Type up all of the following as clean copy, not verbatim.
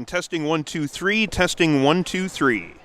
Testing 1 2 3, testing 1 2 3.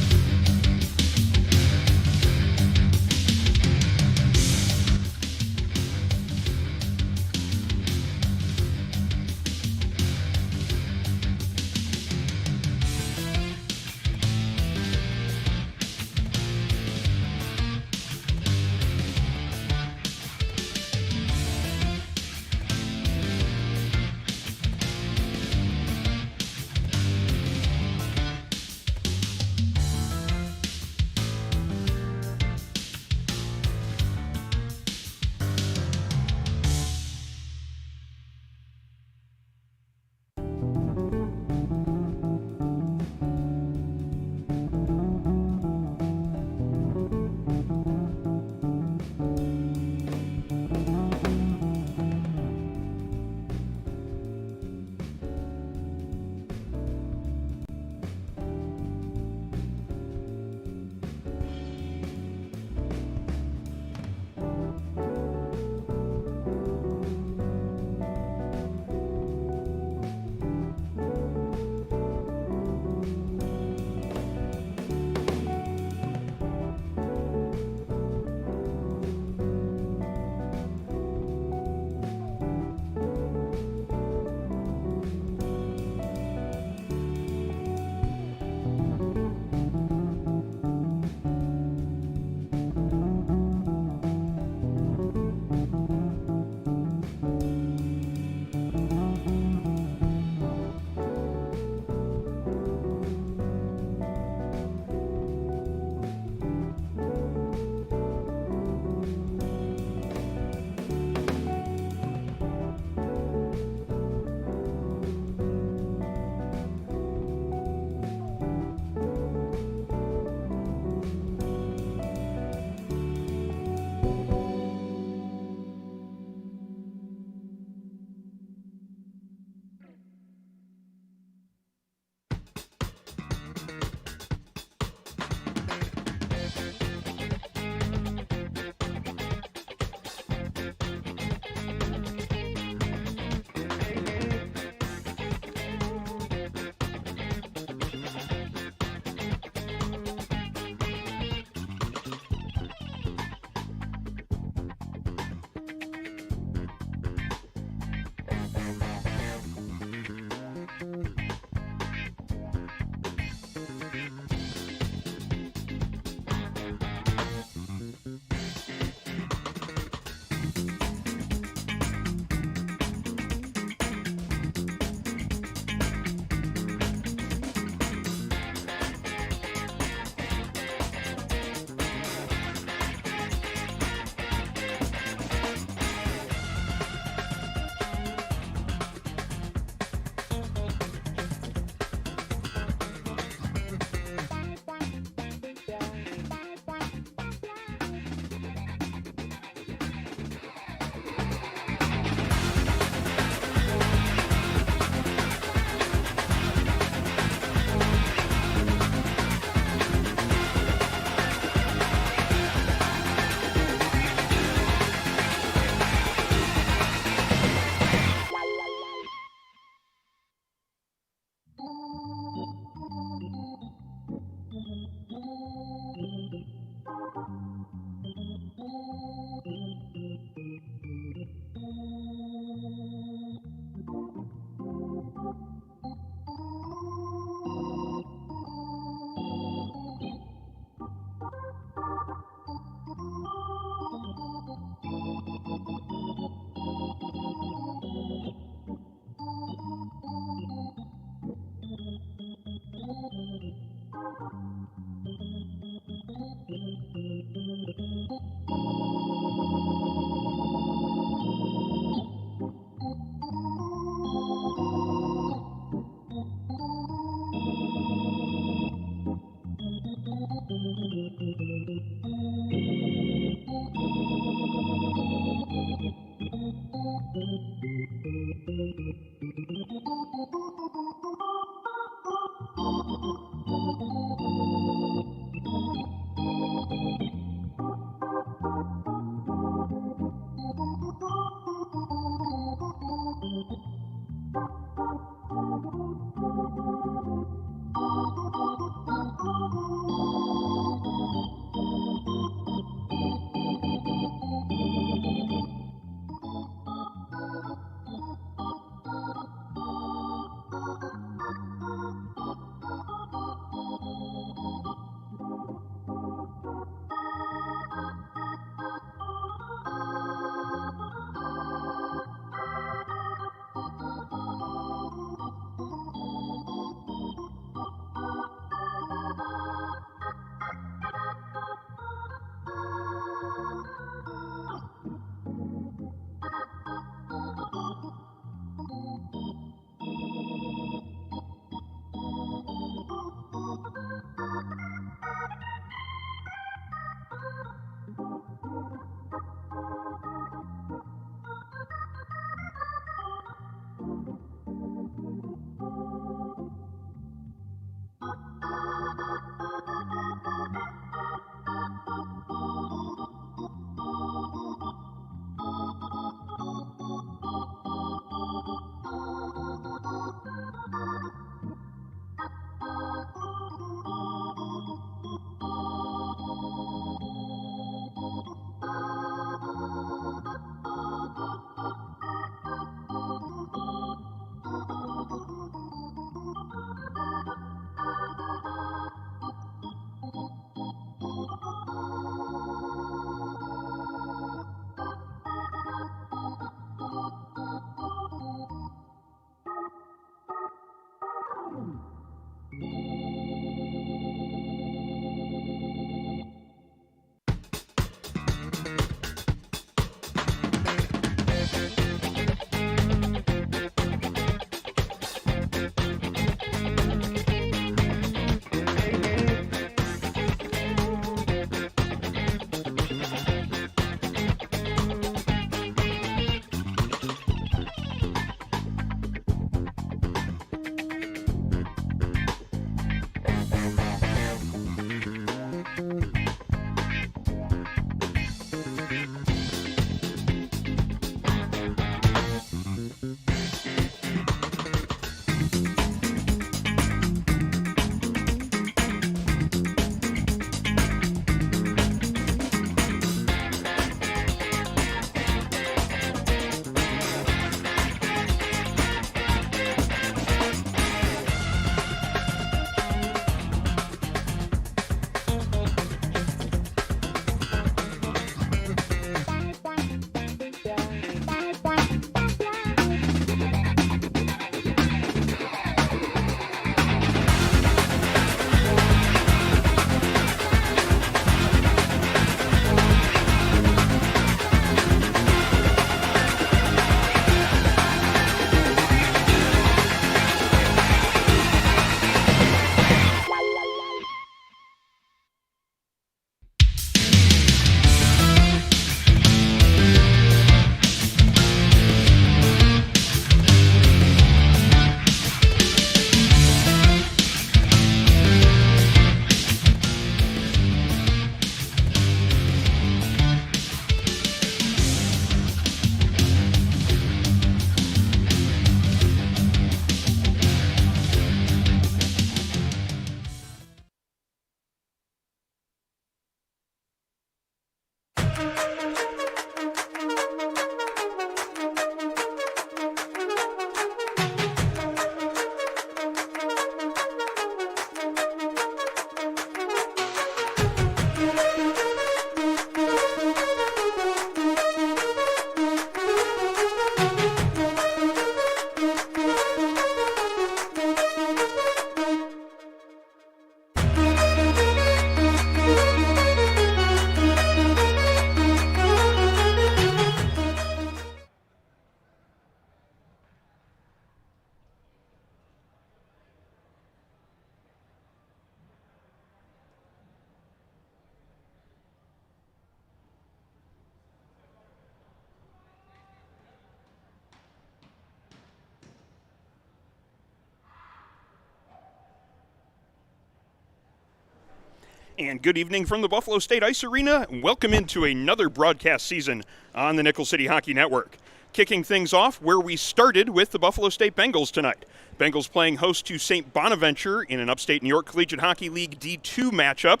And good evening from the Buffalo State Ice Arena. Welcome into another broadcast season on the Nickel City Hockey Network. Kicking things off where we started with the Buffalo State Bengals tonight. Bengals playing host to St. Bonaventure in an Upstate New York Collegiate Hockey League D2 matchup.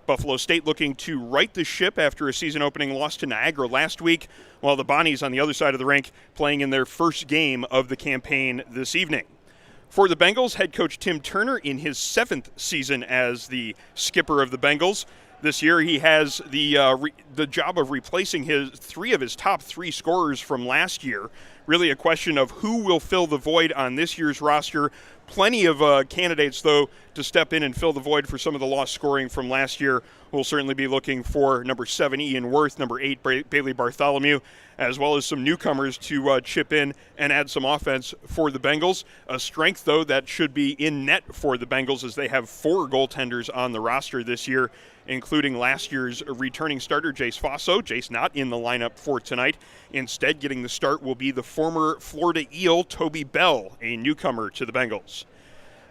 Buffalo State looking to right the ship after a season-opening loss to Niagara last week, while the Bonnies on the other side of the rink playing in their first game of the campaign this evening. For the Bengals, head coach Tim Turner in his 7th season as the skipper of the Bengals. This year he has the job of replacing three of his top three scorers from last year. Really a question of who will fill the void on this year's roster. Plenty of candidates, though, to step in and fill the void for some of the lost scoring from last year. We'll certainly be looking for number 7, Ian Wirth, number 8, Bailey Bartholomew, as well as some newcomers to chip in and add some offense for the Bengals. A strength, though, that should be in net for the Bengals as they have 4 goaltenders on the roster this year, including last year's returning starter, Jace Fosso. Jace not in the lineup for tonight. Instead, getting the start will be the former Florida Eel, Toby Bell, a newcomer to the Bengals.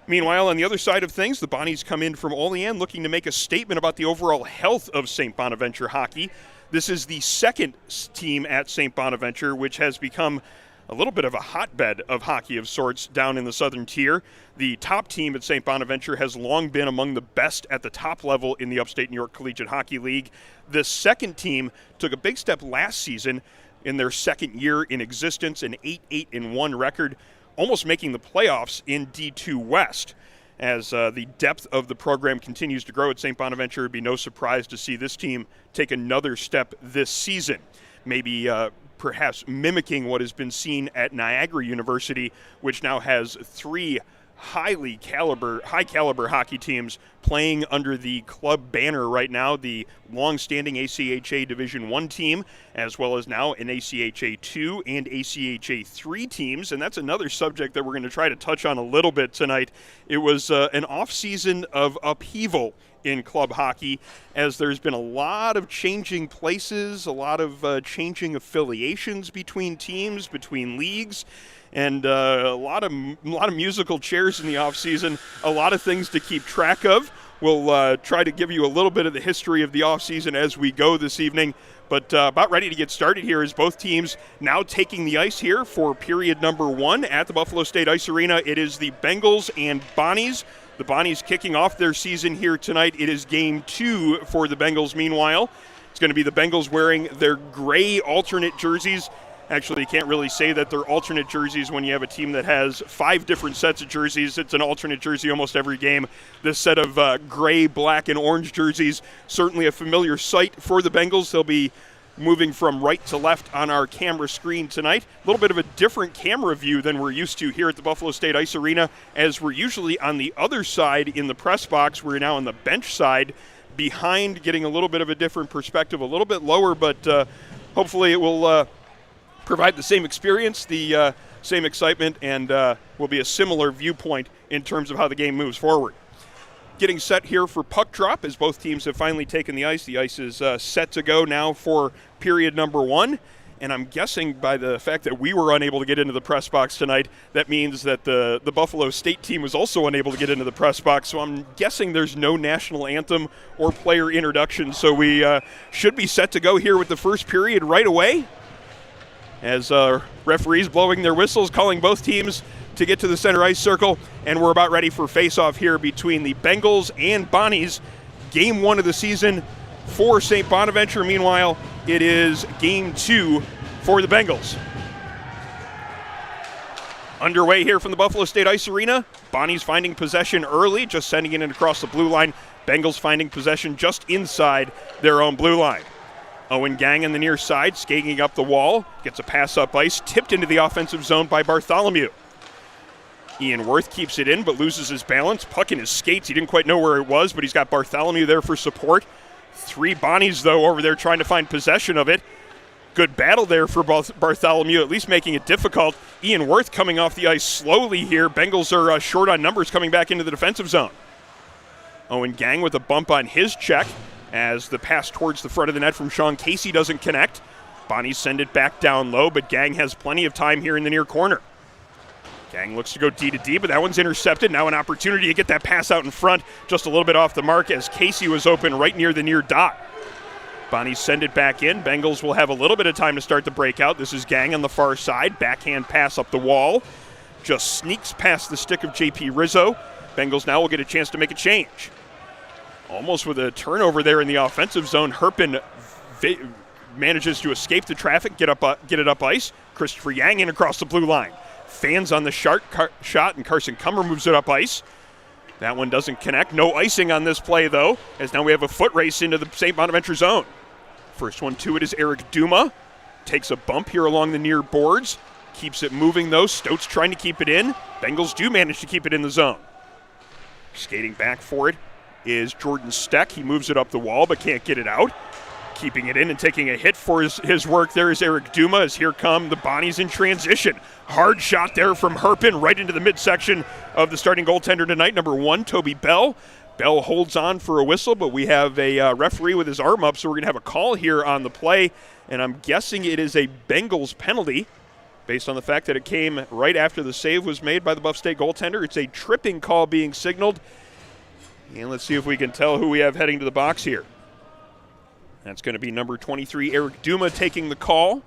Meanwhile, on the other side of things, the Bonnies come in from Olean looking to make a statement about the overall health of St. Bonaventure hockey. This is the second team at St. Bonaventure, which has become a little bit of a hotbed of hockey of sorts down in the southern tier. The top team at St. Bonaventure has long been among the best at the top level in the Upstate New York Collegiate Hockey League. The second team took a big step last season in their second year in existence, an 8-8-1 record, almost making the playoffs in D2 West. As the depth of the program continues to grow at St. Bonaventure, it would be no surprise to see this team take another step this season. Maybe perhaps mimicking what has been seen at Niagara University, which now has 3 high caliber hockey teams playing under the club banner right now, the long-standing ACHA Division I team, as well as now an ACHA 2 and ACHA 3 teams, and that's another subject that we're going to try to touch on a little bit tonight. It was an off-season of upheaval in club hockey, as there's been a lot of changing places, a lot of changing affiliations between teams, between leagues, and a lot of musical chairs in the offseason, a lot of things to keep track of. We'll try to give you a little bit of the history of the offseason as we go this evening, but about ready to get started here as both teams now taking the ice here for period number 1 at the Buffalo State Ice Arena. It is the Bengals and Bonnies. The Bonnies kicking off their season here tonight. It is game 2 for the Bengals meanwhile. It's going to be the Bengals wearing their gray alternate jerseys. Actually, you can't really say that they're alternate jerseys when you have a team that has 5 different sets of jerseys. It's an alternate jersey almost every game. This set of gray, black, and orange jerseys, certainly a familiar sight for the Bengals. They'll be moving from right to left on our camera screen tonight. A little bit of a different camera view than we're used to here at the Buffalo State Ice Arena, as we're usually on the other side in the press box. We're now on the bench side behind, getting a little bit of a different perspective, a little bit lower, but hopefully it will provide the same experience, the same excitement, and will be a similar viewpoint in terms of how the game moves forward. Getting set here for puck drop as both teams have finally taken the ice. The ice is set to go now for period number 1. And I'm guessing by the fact that we were unable to get into the press box tonight, that means that the Buffalo State team was also unable to get into the press box. So I'm guessing there's no national anthem or player introduction. So we should be set to go here with the first period right away, as referees blowing their whistles, calling both teams to get to the center ice circle, and we're about ready for face-off here between the Bengals and Bonnies. Game 1 of the season for St. Bonaventure. Meanwhile, it is game 2 for the Bengals. Underway here from the Buffalo State Ice Arena. Bonnies finding possession early, just sending it in across the blue line. Bengals finding possession just inside their own blue line. Owen Gang on the near side, skating up the wall, gets a pass up ice, tipped into the offensive zone by Bartholomew. Ian Wirth keeps it in, but loses his balance. Puck in his skates. He didn't quite know where it was, but he's got Bartholomew there for support. 3 Bonnies, though, over there trying to find possession of it. Good battle there for Bartholomew, at least making it difficult. Ian Wirth coming off the ice slowly here. Bengals are short on numbers coming back into the defensive zone. Owen Gang with a bump on his check as the pass towards the front of the net from Sean Casey doesn't connect. Bonnies send it back down low, but Gang has plenty of time here in the near corner. Gang looks to go D to D, but that one's intercepted. Now an opportunity to get that pass out in front, just a little bit off the mark as Casey was open right near the near dot. Bonnies send it back in. Bengals will have a little bit of time to start the breakout. This is Gang on the far side. Backhand pass up the wall. Just sneaks past the stick of JP Rizzo. Bengals now will get a chance to make a change. Almost with a turnover there in the offensive zone. Herpin manages to escape the traffic, get it up ice. Christopher Yang in across the blue line. Fans on the shot, and Carson Cummer moves it up ice. That one doesn't connect. No icing on this play, though, as now we have a foot race into the St. Bonaventure zone. First one to it is Eric Duma. Takes a bump here along the near boards. Keeps it moving, though. Stote's trying to keep it in. Bengals do manage to keep it in the zone. Skating back for it is Jordan Steck. He moves it up the wall but can't get it out. Keeping it in and taking a hit for his work there is Eric Duma, as here come the Bonnies in transition. Hard shot there from Herpin right into the midsection of the starting goaltender tonight, number 1, Toby Bell. Bell holds on for a whistle, but we have a referee with his arm up, so we're going to have a call here on the play, and I'm guessing it is a Bengals penalty based on the fact that it came right after the save was made by the Buff State goaltender. It's a tripping call being signaled, and let's see if we can tell who we have heading to the box here. That's going to be number 23, Eric Duma, taking the call.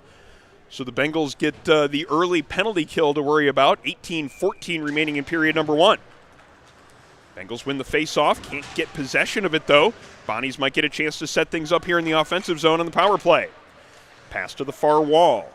So the Bengals get the early penalty kill to worry about. 18-14 remaining in period number 1. Bengals win the face-off. Can't get possession of it, though. Bonnies might get a chance to set things up here in the offensive zone on the power play. Pass to the far wall.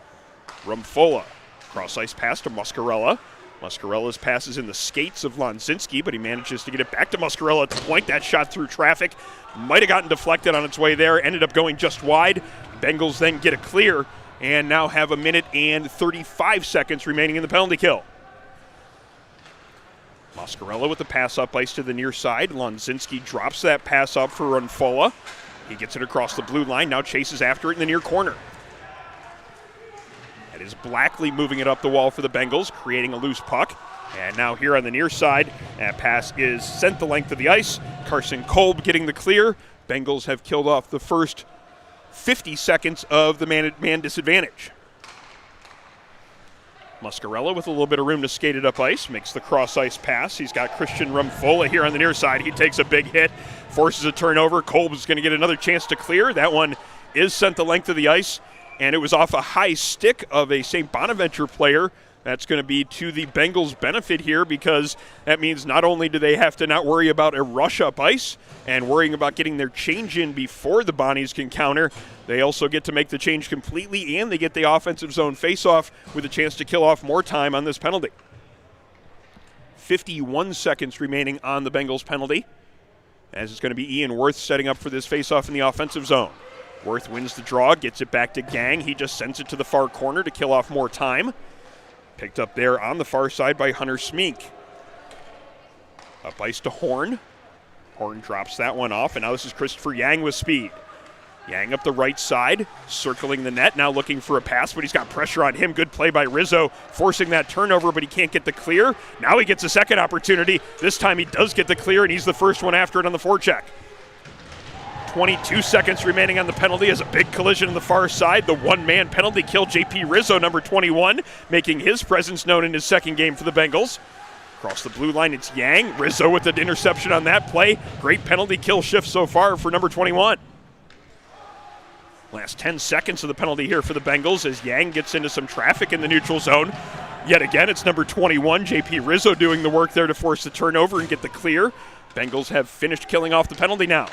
Rumfola. Cross-ice pass to Muscarella. Muscarella's pass is in the skates of Lonzinski, but he manages to get it back to Muscarella at the point. That shot through traffic. Might have gotten deflected on its way there. Ended up going just wide. Bengals then get a clear and now have a minute and 35 seconds remaining in the penalty kill. Muscarella with the pass up ice to the near side. Lonzinski drops that pass up for Rumfola. He gets it across the blue line, now chases after it in the near corner. That is Blackley moving it up the wall for the Bengals, creating a loose puck. And now here on the near side, that pass is sent the length of the ice. Carson Kolb getting the clear. Bengals have killed off the first 50 seconds of the man disadvantage. Muscarella with a little bit of room to skate it up ice, makes the cross-ice pass. He's got Christian Rumfola here on the near side. He takes a big hit, forces a turnover. Kolb is going to get another chance to clear. That one is sent the length of the ice, and it was off a high stick of a St. Bonaventure player. That's going to be to the Bengals' benefit here, because that means not only do they have to not worry about a rush up ice and worrying about getting their change in before the Bonnies can counter, they also get to make the change completely, and they get the offensive zone face-off with a chance to kill off more time on this penalty. 51 seconds remaining on the Bengals penalty, as it's going to be Ian Worth setting up for this face-off in the offensive zone. Worth wins the draw, gets it back to Gang. He just sends it to the far corner to kill off more time. Picked up there on the far side by Hunter Smink. Up ice to Horn. Horn drops that one off, and now this is Christopher Yang with speed. Yang up the right side, circling the net, now looking for a pass, but he's got pressure on him. Good play by Rizzo, forcing that turnover, but he can't get the clear. Now he gets a second opportunity. This time he does get the clear, and he's the first one after it on the forecheck. 22 seconds remaining on the penalty as a big collision on the far side. The one-man penalty kill, JP Rizzo, number 21, making his presence known in his second game for the Bengals. Across the blue line, it's Yang. Rizzo with an interception on that play. Great penalty kill shift so far for number 21. Last 10 seconds of the penalty here for the Bengals as Yang gets into some traffic in the neutral zone. Yet again, it's number 21, JP Rizzo, doing the work there to force the turnover and get the clear. Bengals have finished killing off the penalty now.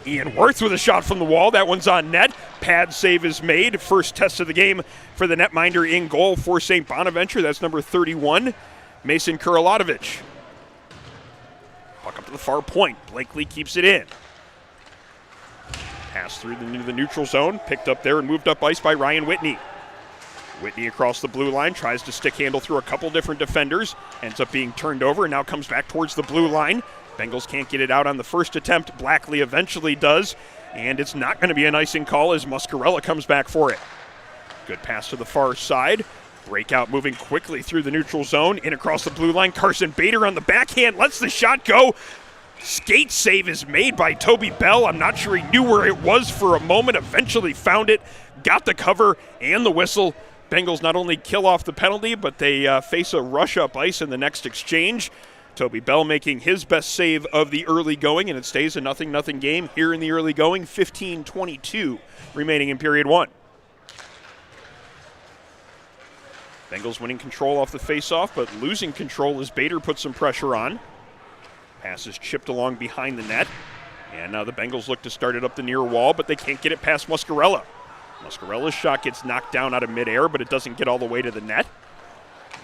Ian Worth with a shot from the wall. That one's on net. Pad save is made. First test of the game for the netminder in goal for St. Bonaventure. That's number 31, Mason Kurilotovich. Puck up to the far point. Blakely keeps it in. Pass through the neutral zone. Picked up there and moved up ice by Ryan Whitney. Whitney across the blue line. Tries to stick handle through a couple different defenders. Ends up being turned over and now comes back towards the blue line. Bengals can't get it out on the first attempt. Blackley eventually does, and it's not going to be an icing call as Muscarella comes back for it. Good pass to the far side. Breakout moving quickly through the neutral zone. In across the blue line. Carson Bader on the backhand. Lets the shot go. Skate save is made by Toby Bell. I'm not sure he knew where it was for a moment. Eventually found it. Got the cover and the whistle. Bengals not only kill off the penalty, but they face a rush up ice in the next exchange. Toby Bell making his best save of the early going, and it stays a 0-0 game here in the early going, 15-22 remaining in period one. Bengals winning control off the faceoff, but losing control as Bader puts some pressure on. Pass is chipped along behind the net, and now the Bengals look to start it up the near wall, but they can't get it past Muscarella. Muscarella's shot gets knocked down out of midair, but it doesn't get all the way to the net.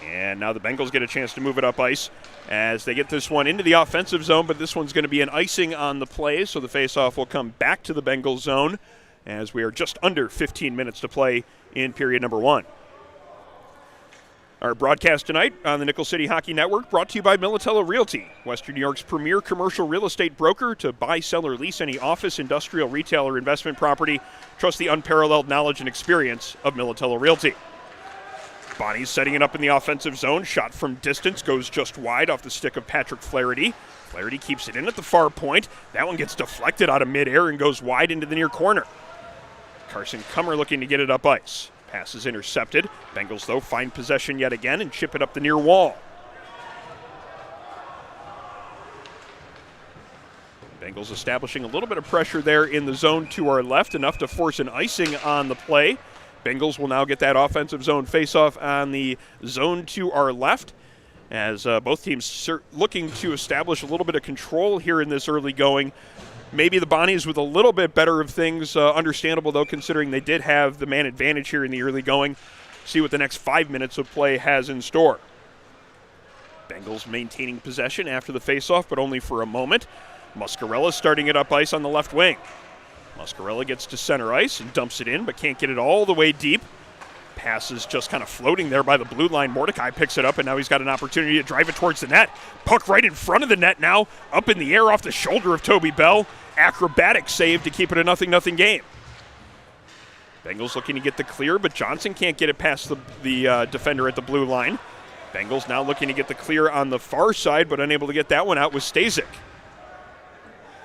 And now the Bengals get a chance to move it up ice as they get this one into the offensive zone, but this one's going to be an icing on the play, so the faceoff will come back to the Bengals zone as we are just under 15 minutes to play in period number one. Our broadcast tonight on the Nickel City Hockey Network brought to you by Militello Realty, Western New York's premier commercial real estate broker to buy, sell, or lease any office, industrial, retail, or investment property. Trust the unparalleled knowledge and experience of Militello Realty. Bonnie's setting it up in the offensive zone. Shot from distance goes just wide off the stick of Patrick Flaherty. Flaherty keeps it in at the far point. That one gets deflected out of midair and goes wide into the near corner. Carson Kummer looking to get it up ice. Pass is intercepted. Bengals, though, find possession yet again and chip it up the near wall. Bengals establishing a little bit of pressure there in the zone to our left, enough to force an icing on the play. Bengals will now get that offensive zone faceoff on the zone to our left as both teams looking to establish a little bit of control here in this early going. Maybe the Bonnies with a little bit better of things, understandable though considering they did have the man advantage here in the early going. See what the next 5 minutes of play has in store. Bengals maintaining possession after the faceoff, but only for a moment. Muscarella starting it up ice on the left wing. Muscarella gets to center ice and dumps it in, but can't get it all the way deep. Pass is just kind of floating there by the blue line. Mordecai picks it up, and now he's got an opportunity to drive it towards the net. Puck right in front of the net now, up in the air off the shoulder of Toby Bell. Acrobatic save to keep it a 0-0 game. Bengals looking to get the clear, but Johnson can't get it past the defender at the blue line. Bengals now looking to get the clear on the far side, but unable to get that one out with Stasic.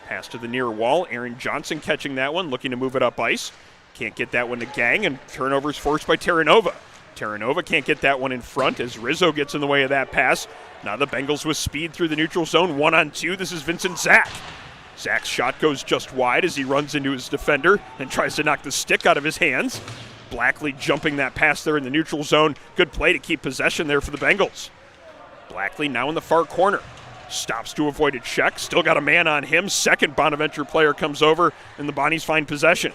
Pass to the near wall. Aaron Johnson catching that one, looking to move it up ice. Can't get that one to gang, and turnovers forced by Terranova. Terranova can't get that one in front as Rizzo gets in the way of that pass. Now the Bengals with speed through the neutral zone, 1-on-2. This is Vincent Zach. Zach's shot goes just wide as he runs into his defender and tries to knock the stick out of his hands. Blackley jumping that pass there in the neutral zone. Good play to keep possession there for the Bengals. Blackley now in the far corner. Stops to avoid a check. Still got a man on him. Second Bonaventure player comes over, and the Bonnies find possession.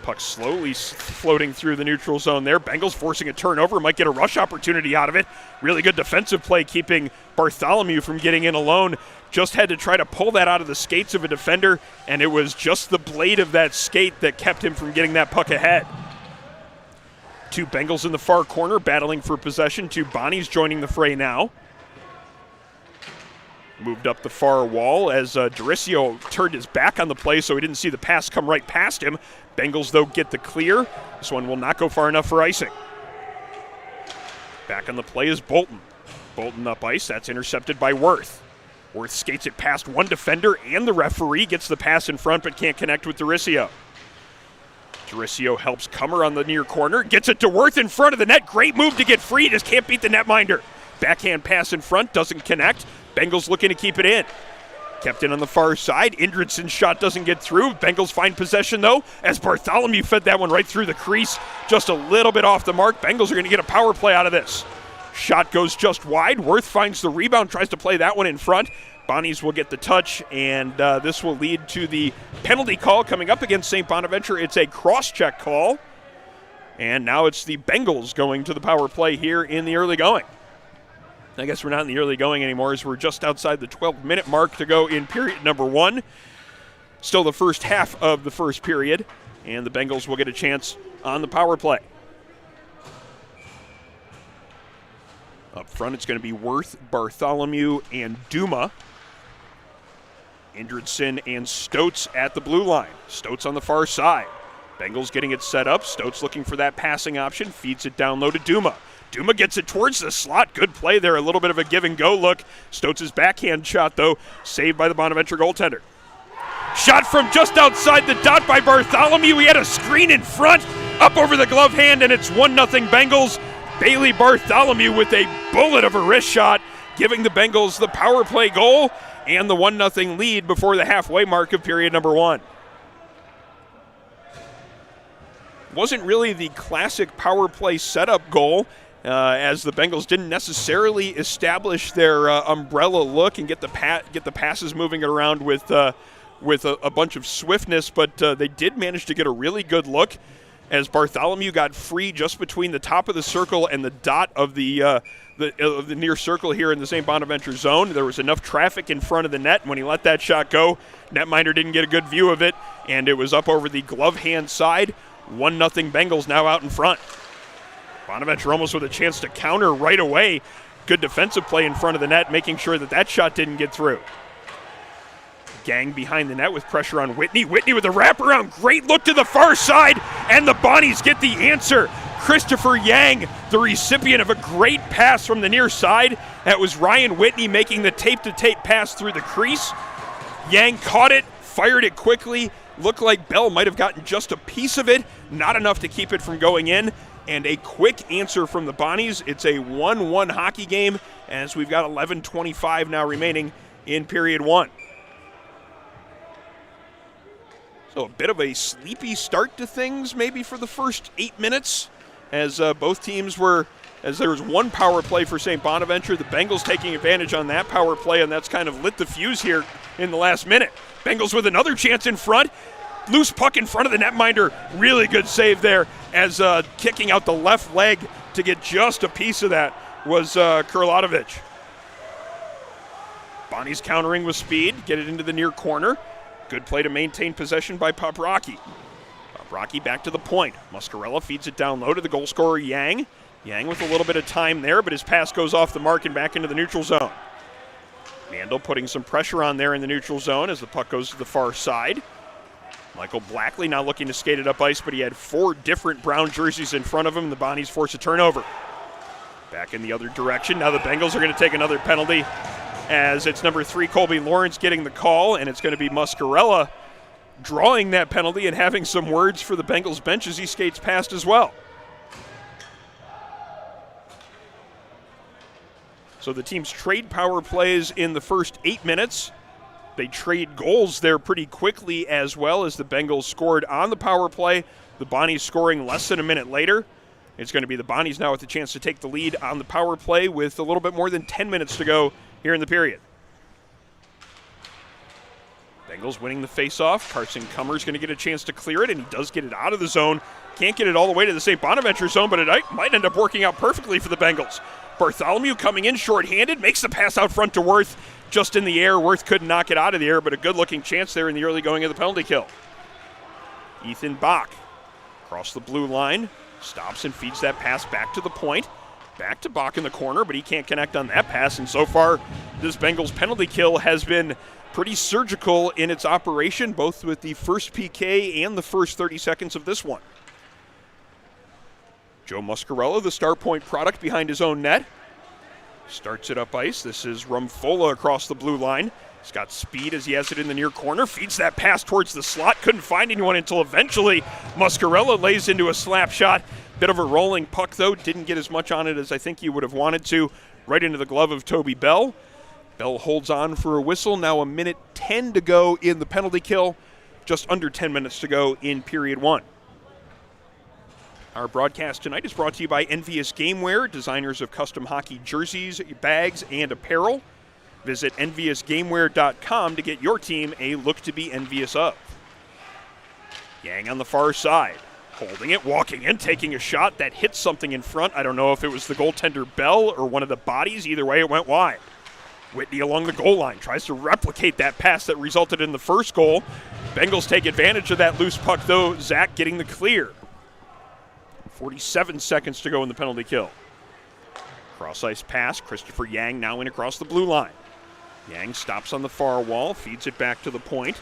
Puck slowly floating through the neutral zone there. Bengals forcing a turnover. Might get a rush opportunity out of it. Really good defensive play keeping Bartholomew from getting in alone. Just had to try to pull that out of the skates of a defender, and it was just the blade of that skate that kept him from getting that puck ahead. Two Bengals in the far corner battling for possession. Two Bonnies joining the fray now. Moved up the far wall as Duricio turned his back on the play, so he didn't see the pass come right past him. Bengals, though, get the clear. This one will not go far enough for icing. Back on the play is Bolton. Bolton up ice. That's intercepted by Worth. Worth skates it past one defender and the referee. Gets the pass in front, but can't connect with Duricio. Duricio helps Kummer on the near corner. Gets it to Worth in front of the net. Great move to get free. Just can't beat the netminder. Backhand pass in front. Doesn't connect. Bengals looking to keep it in. Kept in on the far side. Indridson's shot doesn't get through. Bengals find possession, though, as Bartholomew fed that one right through the crease. Just a little bit off the mark. Bengals are going to get a power play out of this. Shot goes just wide. Worth finds the rebound, tries to play that one in front. Bonnies will get the touch, and this will lead to the penalty call coming up against St. Bonaventure. It's a cross-check call, and now it's the Bengals going to the power play here in the early going. I guess we're not in the early going anymore as we're just outside the 12-minute mark to go in period number one. Still the first half of the first period, and the Bengals will get a chance on the power play. Up front, it's going to be Worth, Bartholomew, and Duma. Indridson and Stoats at the blue line. Stoats on the far side. Bengals getting it set up. Stoats looking for that passing option. Feeds it down low to Duma. Duma gets it towards the slot. Good play there. A little bit of a give-and-go look. Stoats' backhand shot, though, saved by the Bonaventure goaltender. Shot from just outside the dot by Bartholomew. He had a screen in front. up over the glove hand, and it's 1-0 Bengals. Bailey Bartholomew with a bullet of a wrist shot, giving the Bengals the power play goal and the 1-0 lead before the halfway mark of period number 1. Wasn't really the classic power play setup goal, as the Bengals didn't necessarily establish their umbrella look and get the passes moving it around with a bunch of swiftness, but they did manage to get a really good look as Bartholomew got free just between the top of the circle and the dot of the near circle here in the St. Bonaventure zone. There was enough traffic in front of the net. When he let that shot go, netminder didn't get a good view of it, and it was up over the glove hand side. 1-0 Bengals now out in front. Bonaventure almost with a chance to counter right away. Good defensive play in front of the net, making sure that shot didn't get through. Gang behind the net with pressure on Whitney. Whitney with a wraparound. Great look to the far side, and the Bonnies get the answer. Christopher Yang, the recipient of a great pass from the near side. That was Ryan Whitney making the tape-to-tape pass through the crease. Yang caught it, fired it quickly. Looked like Bell might have gotten just a piece of it, not enough to keep it from going in. And a quick answer from the Bonnies. It's a 1-1 hockey game, as we've got 11:25 now remaining in period 1. So a bit of a sleepy start to things maybe for the first 8 minutes, as both teams were, as there was one power play for St. Bonaventure, the Bengals taking advantage on that power play, and that's kind of lit the fuse here in the last minute. Bengals with another chance in front. Loose puck in front of the netminder. Really good save there, as kicking out the left leg to get just a piece of that was Kurlatovich. Bonnie's countering with speed, get it into the near corner. Good play to maintain possession by Poprocki. Poprocki back to the point. Muscarella feeds it down low to the goal scorer, Yang. Yang with a little bit of time there, but his pass goes off the mark and back into the neutral zone. Mandel putting some pressure on there in the neutral zone as the puck goes to the far side. Michael Blackley now looking to skate it up ice, but he had 4 different brown jerseys in front of him, and the Bonnies force a turnover. Back in the other direction. Now the Bengals are going to take another penalty, as it's number 3, Colby Lawrence, getting the call, and it's going to be Muscarella drawing that penalty and having some words for the Bengals bench as he skates past as well. So the teams trade power plays in the first 8 minutes. They trade goals there pretty quickly as well, as the Bengals scored on the power play. The Bonnies scoring less than a minute later. It's going to be the Bonnies now with the chance to take the lead on the power play with a little bit more than 10 minutes to go here in the period. Bengals winning the faceoff. Carson Cummer's going to get a chance to clear it, and he does get it out of the zone. Can't get it all the way to the St. Bonaventure zone, but it might end up working out perfectly for the Bengals. Bartholomew coming in shorthanded, makes the pass out front to Worth. Just in the air. Worth couldn't knock it out of the air, but a good-looking chance there in the early going of the penalty kill. Ethan Bach across the blue line, stops and feeds that pass back to the point. Back to Bach in the corner, but he can't connect on that pass, and so far this Bengals penalty kill has been pretty surgical in its operation, both with the first PK and the first 30 seconds of this one. Joe Muscarella, the Star Point product, behind his own net. Starts it up ice. This is Rumfola across the blue line. He's got speed as he has it in the near corner. Feeds that pass towards the slot. Couldn't find anyone until eventually Muscarella lays into a slap shot. Bit of a rolling puck, though. Didn't get as much on it as I think he would have wanted to. Right into the glove of Toby Bell. Bell holds on for a whistle. Now 1:10 to go in the penalty kill. Just under 10 minutes to go in period 1. Our broadcast tonight is brought to you by Envious Gameware, designers of custom hockey jerseys, bags, and apparel. Visit enviousgameware.com to get your team a look to be envious of. Yang on the far side, holding it, walking in, taking a shot that hit something in front. I don't know if it was the goaltender Bell or one of the bodies. Either way, it went wide. Whitney along the goal line tries to replicate that pass that resulted in the first goal. Bengals take advantage of that loose puck, though. Zach getting the clear. 47 seconds to go in the penalty kill. Cross-ice pass. Christopher Yang now in across the blue line. Yang stops on the far wall, feeds it back to the point.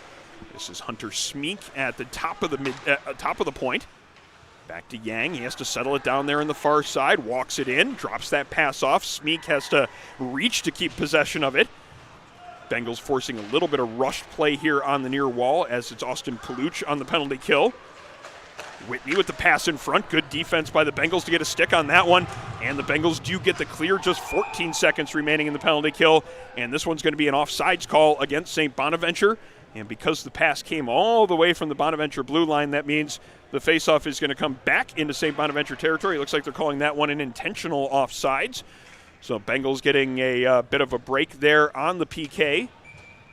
This is Hunter Smeek at the top of the point. Back to Yang. He has to settle it down there on the far side. Walks it in. Drops that pass off. Smeek has to reach to keep possession of it. Bengals forcing a little bit of rushed play here on the near wall, as it's Austin Paluch on the penalty kill. Whitney with the pass in front. Good defense by the Bengals to get a stick on that one. And the Bengals do get the clear, just 14 seconds remaining in the penalty kill. And this one's going to be an offsides call against St. Bonaventure. And because the pass came all the way from the Bonaventure blue line, that means the faceoff is going to come back into St. Bonaventure territory. It looks like they're calling that one an intentional offsides. So Bengals getting a bit of a break there on the PK. A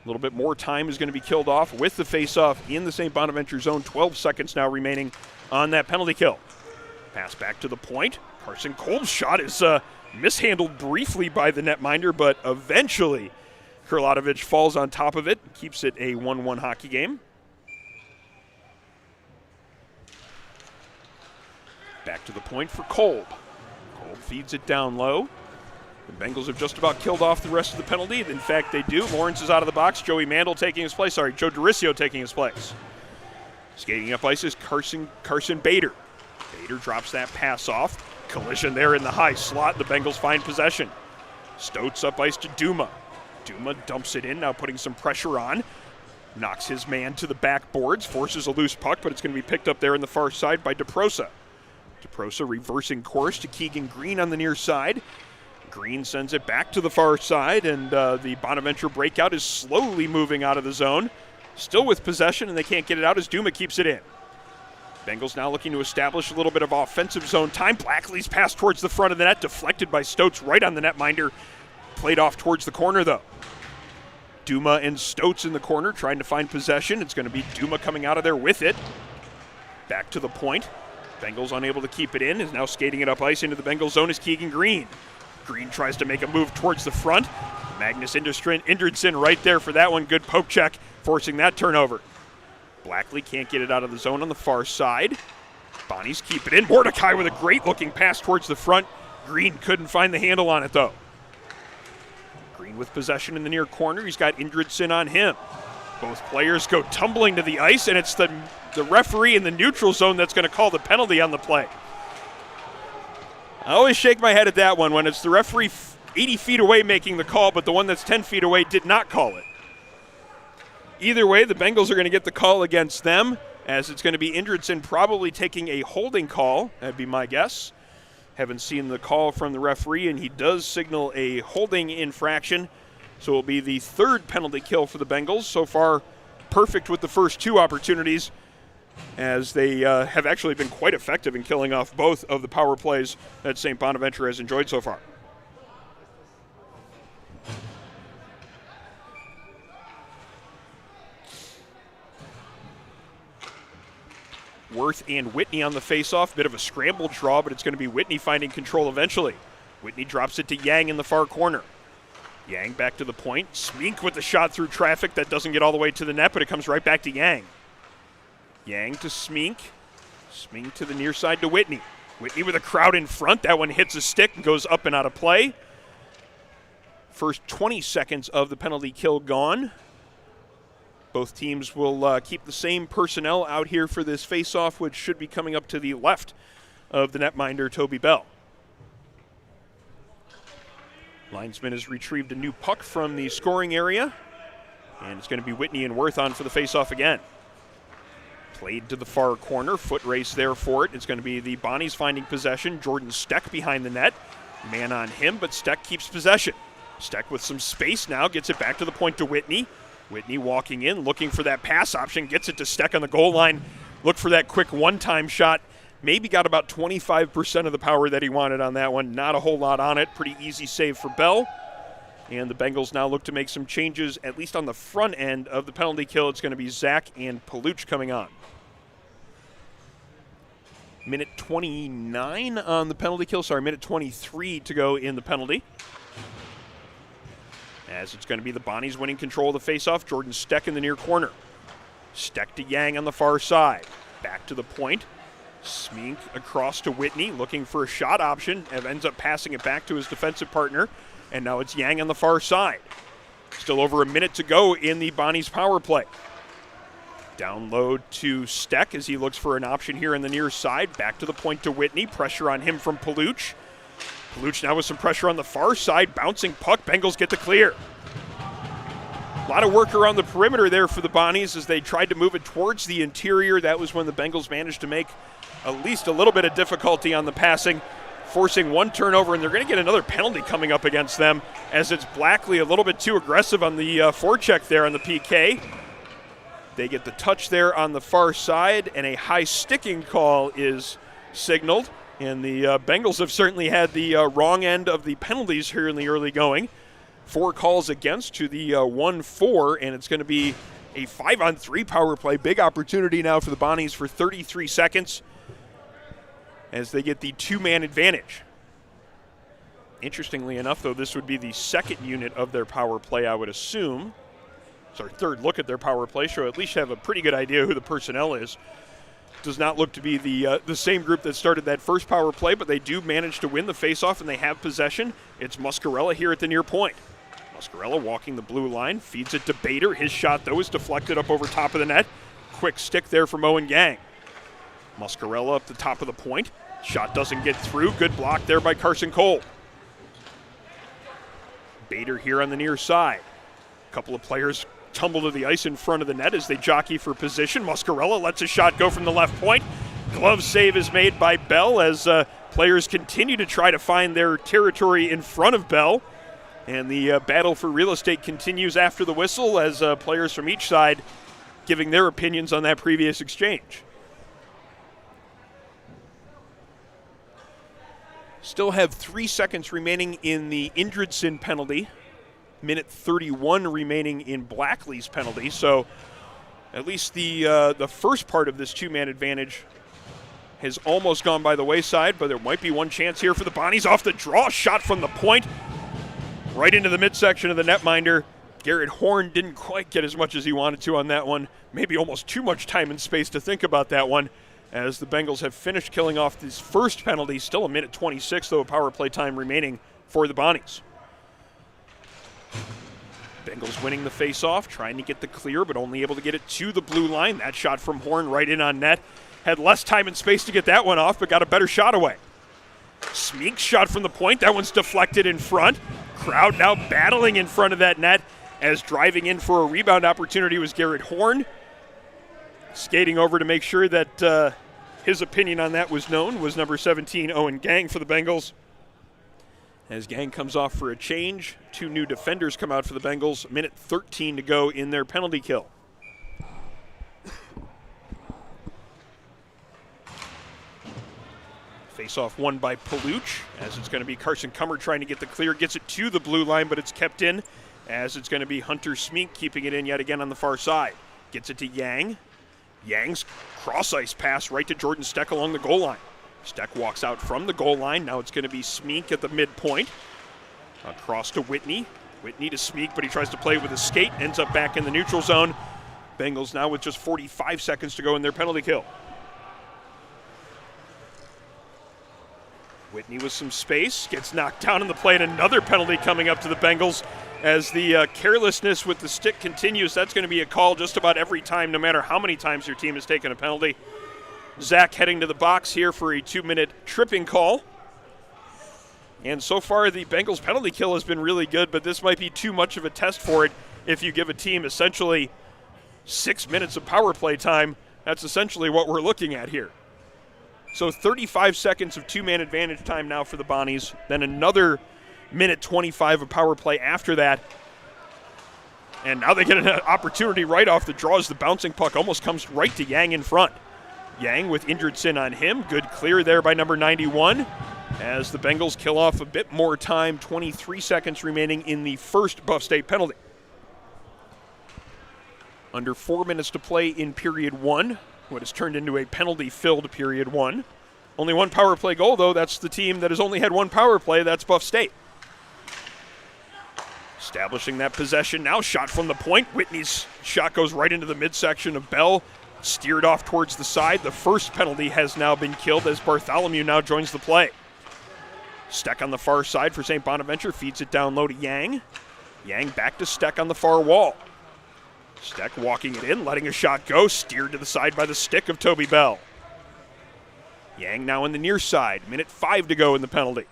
little bit more time is going to be killed off with the faceoff in the St. Bonaventure zone. 12 seconds now remaining on that penalty kill. Pass back to the point. Carson Kolb's shot is mishandled briefly by the netminder, but eventually Kurlatovich falls on top of it, keeps it a 1-1 hockey game. Back to the point for Kolb. Kolb feeds it down low. The Bengals have just about killed off the rest of the penalty. In fact, they do. Lawrence is out of the box. Joey Mandel taking his place. Joe Doricio taking his place. Skating up ice is Carson Bader. Bader drops that pass off. Collision there in the high slot. The Bengals find possession. Stoats up ice to Duma. Duma dumps it in, now putting some pressure on. Knocks his man to the backboards, forces a loose puck, but it's going to be picked up there in the far side by DeProsa. DeProsa reversing course to Keegan Green on the near side. Green sends it back to the far side, and the Bonaventure breakout is slowly moving out of the zone. Still with possession, and they can't get it out as Duma keeps it in. Bengals now looking to establish a little bit of offensive zone time. Blackley's pass towards the front of the net, deflected by Stoats right on the netminder. Played off towards the corner, though. Duma and Stoats in the corner trying to find possession. It's going to be Duma coming out of there with it. Back to the point. Bengals unable to keep it in. Is now skating it up ice into the Bengals zone is Keegan Green. Green tries to make a move towards the front. Magnus Indridson right there for that one. Good poke check, forcing that turnover. Blackley can't get it out of the zone on the far side. Bonnies keep it in. Mordecai with a great-looking pass towards the front. Green couldn't find the handle on it, though. Green with possession in the near corner. He's got Indridson on him. Both players go tumbling to the ice, and it's the referee in the neutral zone that's going to call the penalty on the play. I always shake my head at that one when it's the referee 80 feet away making the call, but the one that's 10 feet away did not call it. Either way, the Bengals are going to get the call against them, as it's going to be Indridson probably taking a holding call. That'd be my guess. Haven't seen the call from the referee, and he does signal a holding infraction. So it will be the third penalty kill for the Bengals. So far, perfect with the first two opportunities, as they have actually been quite effective in killing off both of the power plays that St. Bonaventure has enjoyed so far. Worth and Whitney on the faceoff. Bit of a scramble draw, but it's going to be Whitney finding control eventually. Whitney drops it to Yang in the far corner. Yang back to the point. Smink with the shot through traffic. That doesn't get all the way to the net, but it comes right back to Yang. Yang to Smink. Smink to the near side to Whitney. Whitney with a crowd in front. That one hits a stick and goes up and out of play. First 20 seconds of the penalty kill gone. Both teams will keep the same personnel out here for this face-off, which should be coming up to the left of the netminder, Toby Bell. Linesman has retrieved a new puck from the scoring area, and it's going to be Whitney and Worth on for the face-off again. Played to the far corner, foot race there for it. It's going to be the Bonnies finding possession. Jordan Steck behind the net. Man on him, but Steck keeps possession. Steck with some space now, gets it back to the point to Whitney. Whitney walking in, looking for that pass option, gets it to Steck on the goal line. Look for that quick one-time shot. Maybe got about 25% of the power that he wanted on that one. Not a whole lot on it. Pretty easy save for Bell. And the Bengals now look to make some changes, at least on the front end of the penalty kill. It's going to be Zach and Paluch coming on. Minute 29 on the penalty kill. Minute 23 to go in the penalty. As it's going to be the Bonnies winning control of the faceoff. Jordan Steck in the near corner. Steck to Yang on the far side. Back to the point. Smink across to Whitney, looking for a shot option, and ends up passing it back to his defensive partner. And now it's Yang on the far side. Still over a minute to go in the Bonnies power play. Download to Steck as he looks for an option here in the near side. Back to the point to Whitney. Pressure on him from Paluch. Paluch now with some pressure on the far side. Bouncing puck. Bengals get the clear. A lot of work around the perimeter there for the Bonnies as they tried to move it towards the interior. That was when the Bengals managed to make at least a little bit of difficulty on the passing, forcing one turnover, and they're going to get another penalty coming up against them as it's Blackley a little bit too aggressive on the forecheck there on the PK. They get the touch there on the far side, and a high sticking call is signaled. And the Bengals have certainly had the wrong end of the penalties here in the early going. 4 calls against to the 1-4, and it's going to be a 5-on-3 power play. Big opportunity now for the Bonnies for 33 seconds as they get the 2-man advantage. Interestingly enough, though, this would be the second unit of their power play, I would assume. It's our third look at their power play, so at least have a pretty good idea who the personnel is. Does not look to be the same group that started that first power play, but they do manage to win the faceoff, and they have possession. It's Muscarella here at the near point. Muscarella walking the blue line, feeds it to Bader. His shot, though, is deflected up over top of the net. Quick stick there from Owen Gang. Muscarella up the top of the point. Shot doesn't get through. Good block there by Carson Cole. Bader here on the near side. A couple of players tumble to the ice in front of the net as they jockey for position. Muscarella lets a shot go from the left point. Glove save is made by Bell as players continue to try to find their territory in front of Bell. And the battle for real estate continues after the whistle as players from each side giving their opinions on that previous exchange. Still have 3 seconds remaining in the Indridson penalty. Minute 31 remaining in Blackley's penalty. So at least the first part of this 2-man advantage has almost gone by the wayside, but there might be one chance here for the Bonnies. Off the draw, shot from the point, right into the midsection of the netminder. Garrett Horn didn't quite get as much as he wanted to on that one. Maybe almost too much time and space to think about that one, as the Bengals have finished killing off this first penalty. Still a minute 26, though, power play time remaining for the Bonnies. Bengals winning the faceoff, trying to get the clear, but only able to get it to the blue line. That shot from Horn right in on net. Had less time and space to get that one off, but got a better shot away. Smeek's shot from the point. That one's deflected in front. Crowd now battling in front of that net as driving in for a rebound opportunity was Garrett Horn. Skating over to make sure that his opinion on that was known was number 17, Owen Gang for the Bengals. As Gang comes off for a change, 2 new defenders come out for the Bengals. Minute 13 to go in their penalty kill. Face-off won by Paluch, as it's going to be Carson Cummer trying to get the clear. Gets it to the blue line, but it's kept in, as it's going to be Hunter Smeek keeping it in yet again on the far side. Gets it to Yang. Yang's cross-ice pass right to Jordan Steck along the goal line. Steck walks out from the goal line. Now it's going to be Smeek at the midpoint. Across to Whitney. Whitney to Smeek, but he tries to play with a skate. Ends up back in the neutral zone. Bengals now with just 45 seconds to go in their penalty kill. Whitney with some space. Gets knocked down in the play, and another penalty coming up to the Bengals as the carelessness with the stick continues. That's going to be a call just about every time, no matter how many times your team has taken a penalty. Zach heading to the box here for a 2-minute tripping call. And so far, the Bengals penalty kill has been really good, but this might be too much of a test for it if you give a team essentially 6 minutes of power play time. That's essentially what we're looking at here. So 35 seconds of 2-man advantage time now for the Bonnies, then another minute 25 of power play after that. And now they get an opportunity right off the draw as the bouncing puck almost comes right to Yang in front. Yang with Indridson on him. Good clear there by number 91 as the Bengals kill off a bit more time. 23 seconds remaining in the first Buff State penalty. Under 4 minutes to play in period 1, what has turned into a penalty-filled period 1. Only 1 power play goal, though. That's the team that has only had 1 power play. That's Buff State. Establishing that possession now. Shot from the point. Whitney's shot goes right into the midsection of Bell. Steered off towards the side. The first penalty has now been killed as Bartholomew now joins the play. Steck on the far side for St. Bonaventure. Feeds it down low to Yang. Yang back to Steck on the far wall. Steck walking it in, letting a shot go. Steered to the side by the stick of Toby Bell. Yang now in the near side. Minute 5 to go in the penalty.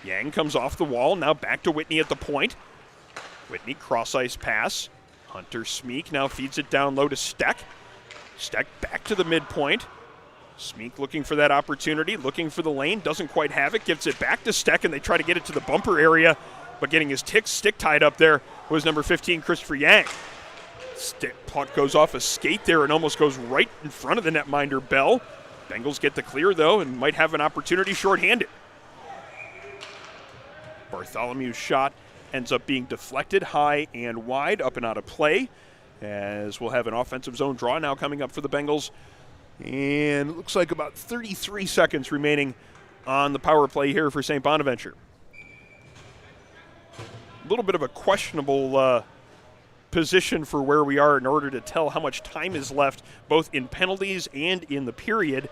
Yang comes off the wall. Now back to Whitney at the point. Whitney, cross-ice pass. Hunter Smeek now feeds it down low to Steck. Steck back to the midpoint. Smeek looking for that opportunity, looking for the lane, doesn't quite have it, gives it back to Steck, and they try to get it to the bumper area, but getting his stick tied up there was number 15, Christopher Yang. Puck goes off a skate there and almost goes right in front of the netminder, Bell. Bengals get the clear, though, and might have an opportunity shorthanded. Bartholomew's shot ends up being deflected high and wide, up and out of play, as we'll have an offensive zone draw now coming up for the Bengals. And it looks like about 33 seconds remaining on the power play here for St. Bonaventure. A little bit of a questionable position for where we are in order to tell how much time is left, both in penalties and in the period.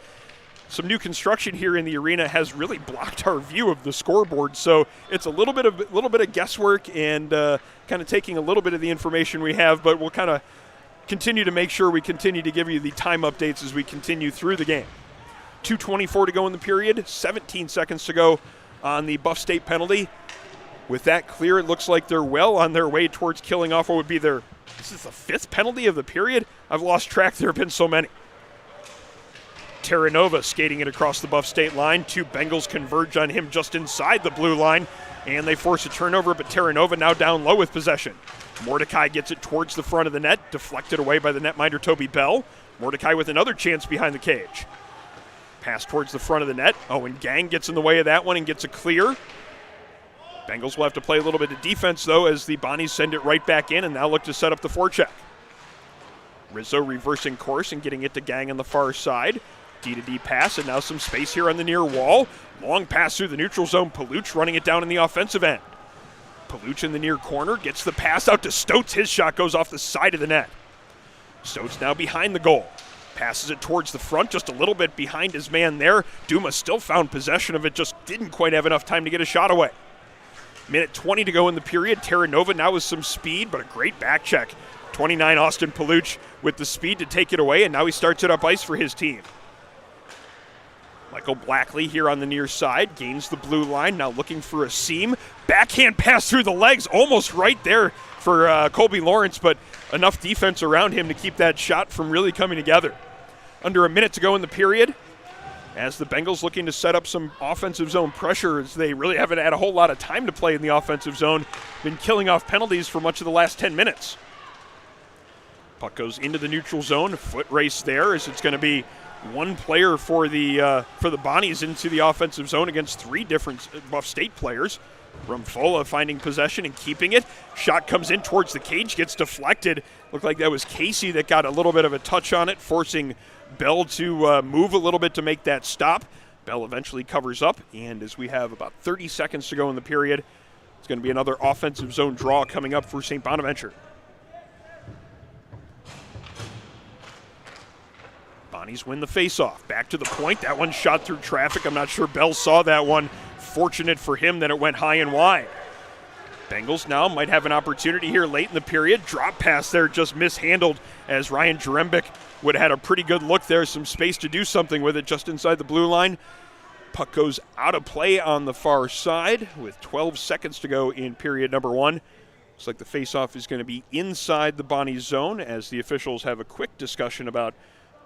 Some new construction here in the arena has really blocked our view of the scoreboard, so it's a little bit of guesswork and kind of taking a little bit of the information we have, but we'll kind of continue to make sure we continue to give you the time updates as we continue through the game. 2:24 to go in the period, 17 seconds to go on the Buff State penalty. With that clear, it looks like they're well on their way towards killing off what would be this is the 5th penalty of the period? I've lost track, there have been so many. Terranova skating it across the Buff State line. 2 Bengals converge on him just inside the blue line, and they force a turnover, but Terranova now down low with possession. Mordecai gets it towards the front of the net, deflected away by the netminder Toby Bell. Mordecai with another chance behind the cage. Pass towards the front of the net. Owen Gang gets in the way of that one and gets a clear. Bengals will have to play a little bit of defense, though, as the Bonnies send it right back in and now look to set up the forecheck. Rizzo reversing course and getting it to Gang on the far side. D-to-D pass, and now some space here on the near wall. Long pass through the neutral zone. Paluch running it down in the offensive end. Paluch in the near corner, gets the pass out to Stotes. His shot goes off the side of the net. Stotes now behind the goal. Passes it towards the front, just a little bit behind his man there. Duma still found possession of it, just didn't quite have enough time to get a shot away. Minute 20 to go in the period. Terranova now with some speed, but a great back check. 29 Austin Paluch with the speed to take it away, and now he starts it up ice for his team. Michael Blackley here on the near side, gains the blue line, now looking for a seam. Backhand pass through the legs, almost right there for Colby Lawrence, but enough defense around him to keep that shot from really coming together. Under a minute to go in the period, as the Bengals looking to set up some offensive zone pressure, as they really haven't had a whole lot of time to play in the offensive zone, been killing off penalties for much of the last 10 minutes. Puck goes into the neutral zone, foot race there, as it's going to be one player for the Bonnies into the offensive zone against 3 different Buff State players. Rumfola finding possession and keeping it. Shot comes in towards the cage, gets deflected. Looked like that was Casey that got a little bit of a touch on it, forcing Bell to move a little bit to make that stop. Bell eventually covers up, and as we have about 30 seconds to go in the period, it's going to be another offensive zone draw coming up for St. Bonaventure. Bonnies win the faceoff. Back to the point. That one shot through traffic. I'm not sure Bell saw that one. Fortunate for him that it went high and wide. Bengals now might have an opportunity here late in the period. Drop pass there just mishandled, as Ryan Jarembic would have had a pretty good look there. Some space to do something with it just inside the blue line. Puck goes out of play on the far side with 12 seconds to go in period number 1. Looks like the faceoff is going to be inside the Bonnies zone, as the officials have a quick discussion about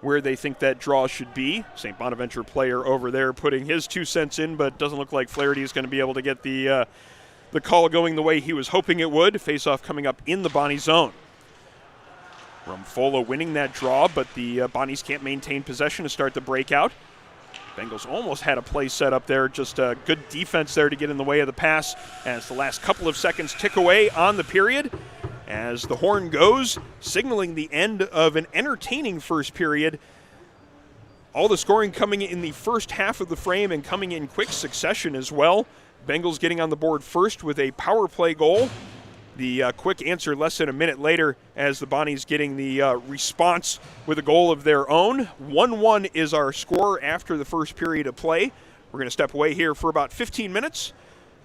where they think that draw should be. St. Bonaventure player over there putting his 2 cents in, but doesn't look like Flaherty is going to be able to get the call going the way he was hoping it would. Faceoff coming up in the Bonnie zone. Rumfola winning that draw, but the Bonnies can't maintain possession to start the breakout. Bengals almost had a play set up there, just a good defense there to get in the way of the pass as the last couple of seconds tick away on the period. As the horn goes, signaling the end of an entertaining first period. All the scoring coming in the first half of the frame and coming in quick succession as well. Bengals getting on the board first with a power play goal. The quick answer less than a minute later, as the Bonnies getting the response with a goal of their own. 1-1 is our score after the first period of play. We're going to step away here for about 15 minutes,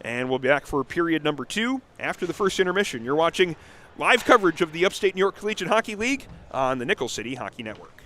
and we'll be back for period number 2 after the first intermission. You're watching live coverage of the Upstate New York Collegiate Hockey League on the Nickel City Hockey Network.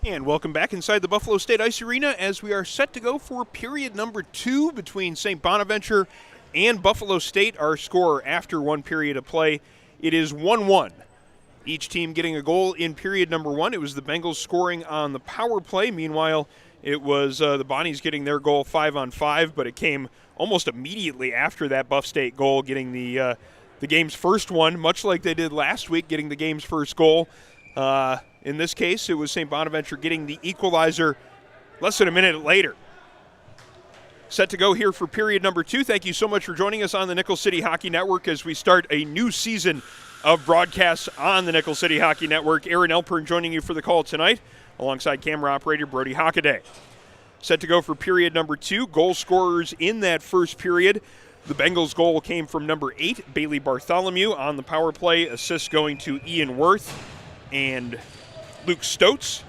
And welcome back inside the Buffalo State Ice Arena as we are set to go for period number 2 between St. Bonaventure and Buffalo State. Our score after one period of play, it is 1-1. Each team getting a goal in period number 1. It was the Bengals scoring on the power play. Meanwhile, it was the Bonnies getting their goal 5-on-5, but it came almost immediately after that Buff State goal, getting the game's first one, much like they did last week, getting the game's first goal. In this case, it was St. Bonaventure getting the equalizer less than a minute later. Set to go here for period number 2. Thank you so much for joining us on the Nickel City Hockey Network as we start a new season of broadcasts on the Nickel City Hockey Network. Aaron Elpern joining you for the call tonight, alongside camera operator Brody Hockaday. Set to go for period number 2. Goal scorers in that first period. The Bengals' goal came from number 8, Bailey Bartholomew, on the power play. Assists going to Ian Worth and Luke Stotz.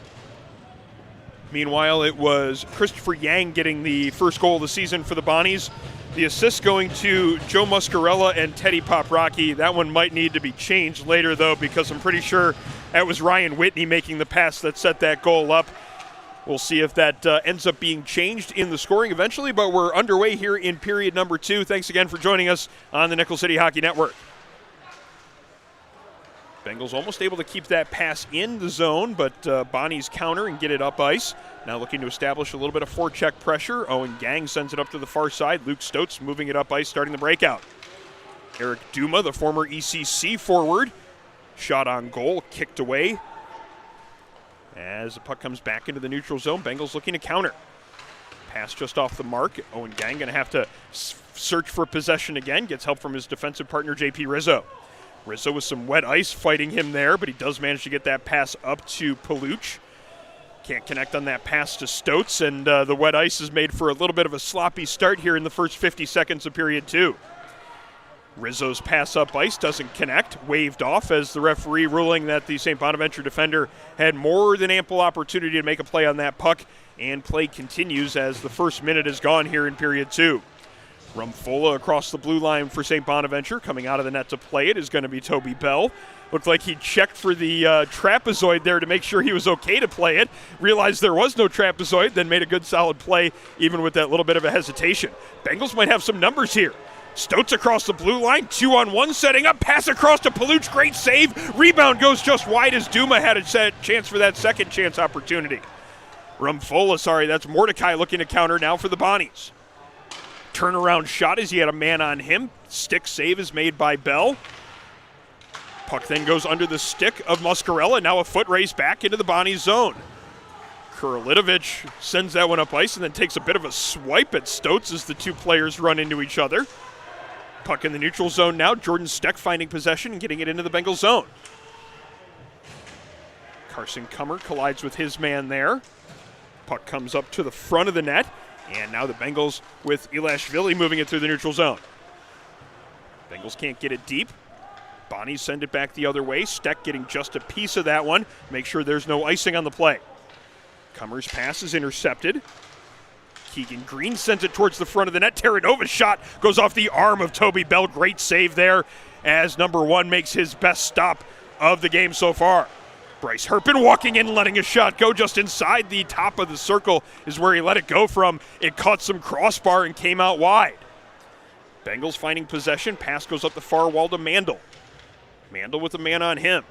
Meanwhile, it was Christopher Yang getting the first goal of the season for the Bonnies. The assist going to Joe Muscarella and Teddy Poprocki. That one might need to be changed later, though, because I'm pretty sure that was Ryan Whitney making the pass that set that goal up. We'll see if that ends up being changed in the scoring eventually, but we're underway here in period number 2. Thanks again for joining us on the Nickel City Hockey Network. Bengals almost able to keep that pass in the zone, but Bonnies counter and get it up ice. Now looking to establish a little bit of forecheck pressure. Owen Gang sends it up to the far side. Luke Stotz moving it up ice, starting the breakout. Eric Duma, the former ECC forward. Shot on goal, kicked away. As the puck comes back into the neutral zone, Bengals looking to counter. Pass just off the mark. Owen Gang going to have to search for possession again. Gets help from his defensive partner, JP Rizzo. Rizzo with some wet ice fighting him there, but he does manage to get that pass up to Paluch. Can't connect on that pass to Stotz, and the wet ice is made for a little bit of a sloppy start here in the first 50 seconds of period 2. Rizzo's pass up ice doesn't connect, waved off as the referee ruling that the St. Bonaventure defender had more than ample opportunity to make a play on that puck, and play continues as the first minute is gone here in period 2. Rumfola across the blue line for St. Bonaventure. Coming out of the net to play it is going to be Toby Bell. Looked like he checked for the trapezoid there to make sure he was okay to play it. Realized there was no trapezoid, then made a good solid play even with that little bit of a hesitation. Bengals might have some numbers here. Stotz across the blue line, 2-on-1 setting up, pass across to Paluch, great save. Rebound goes just wide as Duma had a chance for that second chance opportunity. Rumfola, that's Mordecai looking to counter now for the Bonnies. Turnaround shot as he had a man on him. Stick save is made by Bell. Puck then goes under the stick of Muscarella. Now a foot race back into the Bonnies zone. Kurlitovich sends that one up ice and then takes a bit of a swipe at Stotz as the two players run into each other. Puck in the neutral zone now. Jordan Steck finding possession and getting it into the Bengals zone. Carson Kummer collides with his man there. Puck comes up to the front of the net. And now the Bengals with Ilashvili moving it through the neutral zone. Bengals can't get it deep. Bonnies send it back the other way. Steck getting just a piece of that one. Make sure there's no icing on the play. Cummer's pass is intercepted. Keegan Green sends it towards the front of the net. Terranova's shot goes off the arm of Toby Bell. Great save there as number 1 makes his best stop of the game so far. Bryce Herpin walking in, letting a shot go just inside the top of the circle is where he let it go from. It caught some crossbar and came out wide. Bengals finding possession. Pass goes up the far wall to Mandel. Mandel with a man on him.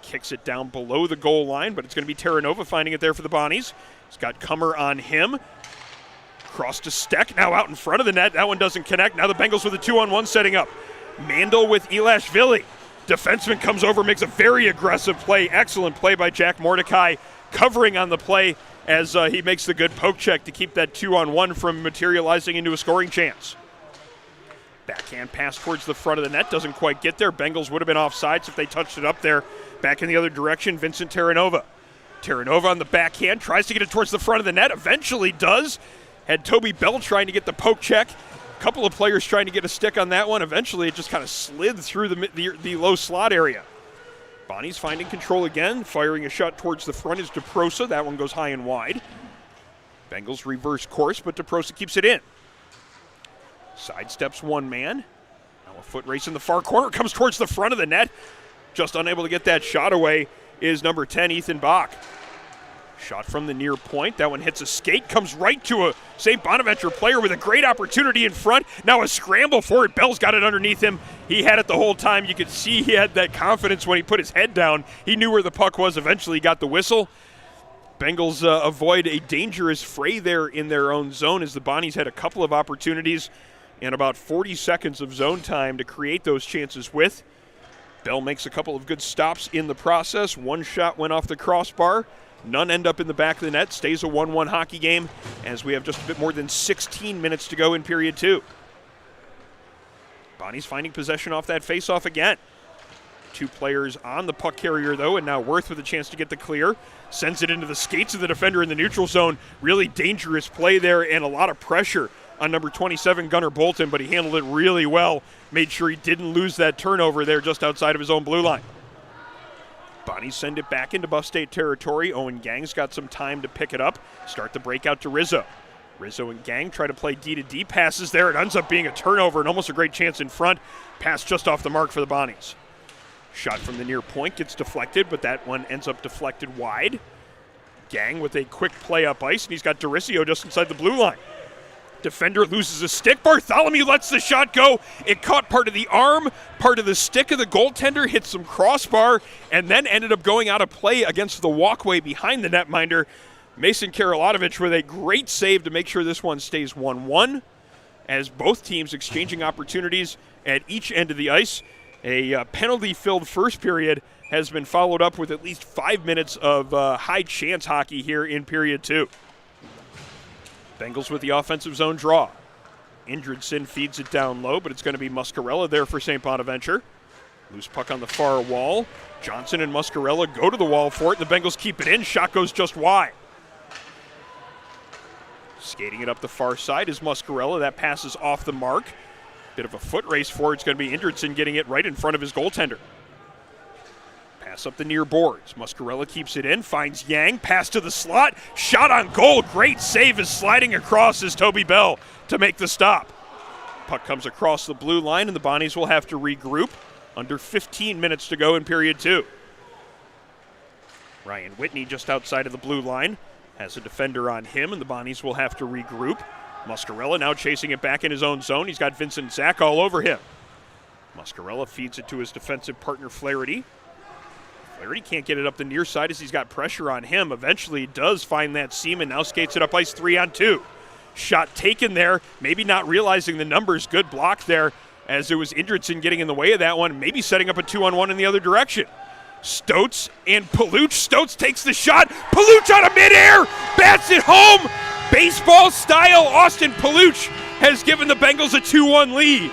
Kicks it down below the goal line, but it's going to be Terranova finding it there for the Bonnies. He's got Cummer on him. Cross to Steck, now out in front of the net. That one doesn't connect. Now the Bengals with a 2-on-1 setting up. Mandel with Ilashvili. Defenseman comes over, makes a very aggressive play. Excellent play by Jack Mordecai, covering on the play as he makes the good poke check to keep that 2-on-1 from materializing into a scoring chance. Backhand pass towards the front of the net, doesn't quite get there. Bengals would have been offsides if they touched it up there. Back in the other direction, Vincent Terranova. Terranova on the backhand, tries to get it towards the front of the net, eventually does. Had Toby Bell trying to get the poke check. A couple of players trying to get a stick on that one. Eventually, it just kind of slid through the low slot area. Bonnie's finding control again. Firing a shot towards the front is DeProsa. That one goes high and wide. Bengals reverse course, but DeProsa keeps it in. Sidesteps one man. Now a foot race in the far corner. Comes towards the front of the net. Just unable to get that shot away is number 10, Ethan Bach. Shot from the near point. That one hits a skate, comes right to a St. Bonaventure player with a great opportunity in front. Now a scramble for it. Bell's got it underneath him. He had it the whole time. You could see he had that confidence when he put his head down. He knew where the puck was. Eventually got the whistle. Bengals avoid a dangerous fray there in their own zone as the Bonnies had a couple of opportunities and about 40 seconds of zone time to create those chances with. Bell makes a couple of good stops in the process. One shot went off the crossbar. None end up in the back of the net. Stays a 1-1 hockey game as we have just a bit more than 16 minutes to go in period 2. Bonnie's finding possession off that faceoff again. 2 players on the puck carrier, though, and now Worth with a chance to get the clear. Sends it into the skates of the defender in the neutral zone. Really dangerous play there and a lot of pressure on number 27, Gunnar Bolton, but he handled it really well. Made sure he didn't lose that turnover there just outside of his own blue line. Bonnies send it back into Upstate territory. Owen Gang's got some time to pick it up. Start the breakout to Rizzo. Rizzo and Gang try to play D-to-D passes there. It ends up being a turnover and almost a great chance in front. Pass just off the mark for the Bonnies. Shot from the near point gets deflected, but that one ends up deflected wide. Gang with a quick play up ice, and he's got Doricio just inside the blue line. Defender loses a stick. Bartholomew lets the shot go. It caught part of the arm, part of the stick of the goaltender, hit some crossbar, and then ended up going out of play against the walkway behind the netminder. Mason Karalotovich with a great save to make sure this one stays 1-1 as both teams exchanging opportunities at each end of the ice. A penalty-filled first period has been followed up with at least 5 minutes of high-chance hockey here in period 2. Bengals with the offensive zone draw. Indridson feeds it down low, but it's going to be Muscarella there for St. Bonaventure. Loose puck on the far wall. Johnson and Muscarella go to the wall for it, and the Bengals keep it in. Shot goes just wide. Skating it up the far side is Muscarella. That passes off the mark. Bit of a foot race for it. It's going to be Indridson getting it right in front of his goaltender. Pass up the near boards. Muscarella keeps it in, finds Yang, pass to the slot, shot on goal. Great save is sliding across is Toby Bell to make the stop. Puck comes across the blue line, and the Bonnies will have to regroup. Under 15 minutes to go in period 2. Ryan Whitney just outside of the blue line has a defender on him, and the Bonnies will have to regroup. Muscarella now chasing it back in his own zone. He's got Vincent Zach all over him. Muscarella feeds it to his defensive partner Flaherty. Flaherty can't get it up the near side as he's got pressure on him. Eventually he does find that seam and now skates it up ice 3-on-2. Shot taken there, maybe not realizing the numbers. Good block there as it was Indridson getting in the way of that one, maybe setting up a 2-on-1 in the other direction. Stotz and Paluch. Stotz takes the shot. Paluch out of midair, bats it home. Baseball style, Austin Paluch has given the Bengals a 2-1 lead.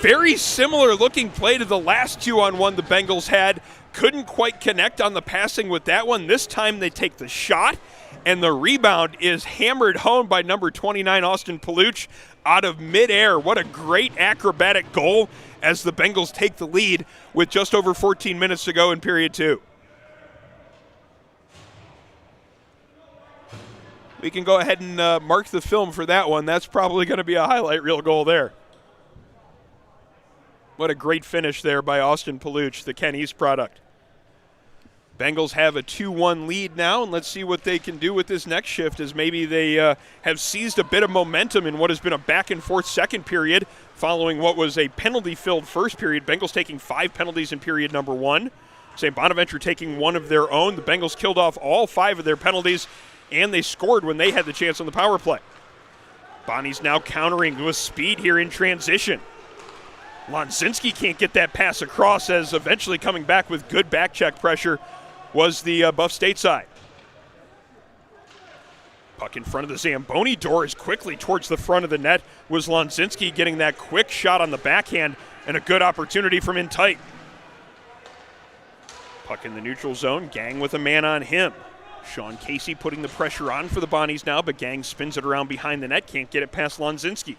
Very similar looking play to the last 2-on-1 the Bengals had. Couldn't quite connect on the passing with that one. This time they take the shot and the rebound is hammered home by number 29, Austin Paluch, out of midair. What a great acrobatic goal as the Bengals take the lead with just over 14 minutes to go in period 2. We can go ahead and mark the film for that one. That's probably going to be a highlight reel goal there. What a great finish there by Austin Paluch, the Ken East product. Bengals have a 2-1 lead now, and let's see what they can do with this next shift, as maybe they have seized a bit of momentum in what has been a back-and-forth second period following what was a penalty-filled first period. Bengals taking 5 penalties in period number 1. St. Bonaventure taking 1 of their own. The Bengals killed off all 5 of their penalties, and they scored when they had the chance on the power play. Bonnie's now countering with speed here in transition. Lonzinski can't get that pass across, as eventually coming back with good back check pressure was the Buff State side. Puck in front of the Zamboni door is quickly towards the front of the net. Was Lonzinski getting that quick shot on the backhand, and a good opportunity from in tight. Puck in the neutral zone, Gang with a man on him. Sean Casey putting the pressure on for the Bonnies now, but Gang spins it around behind the net, can't get it past Lonzinski.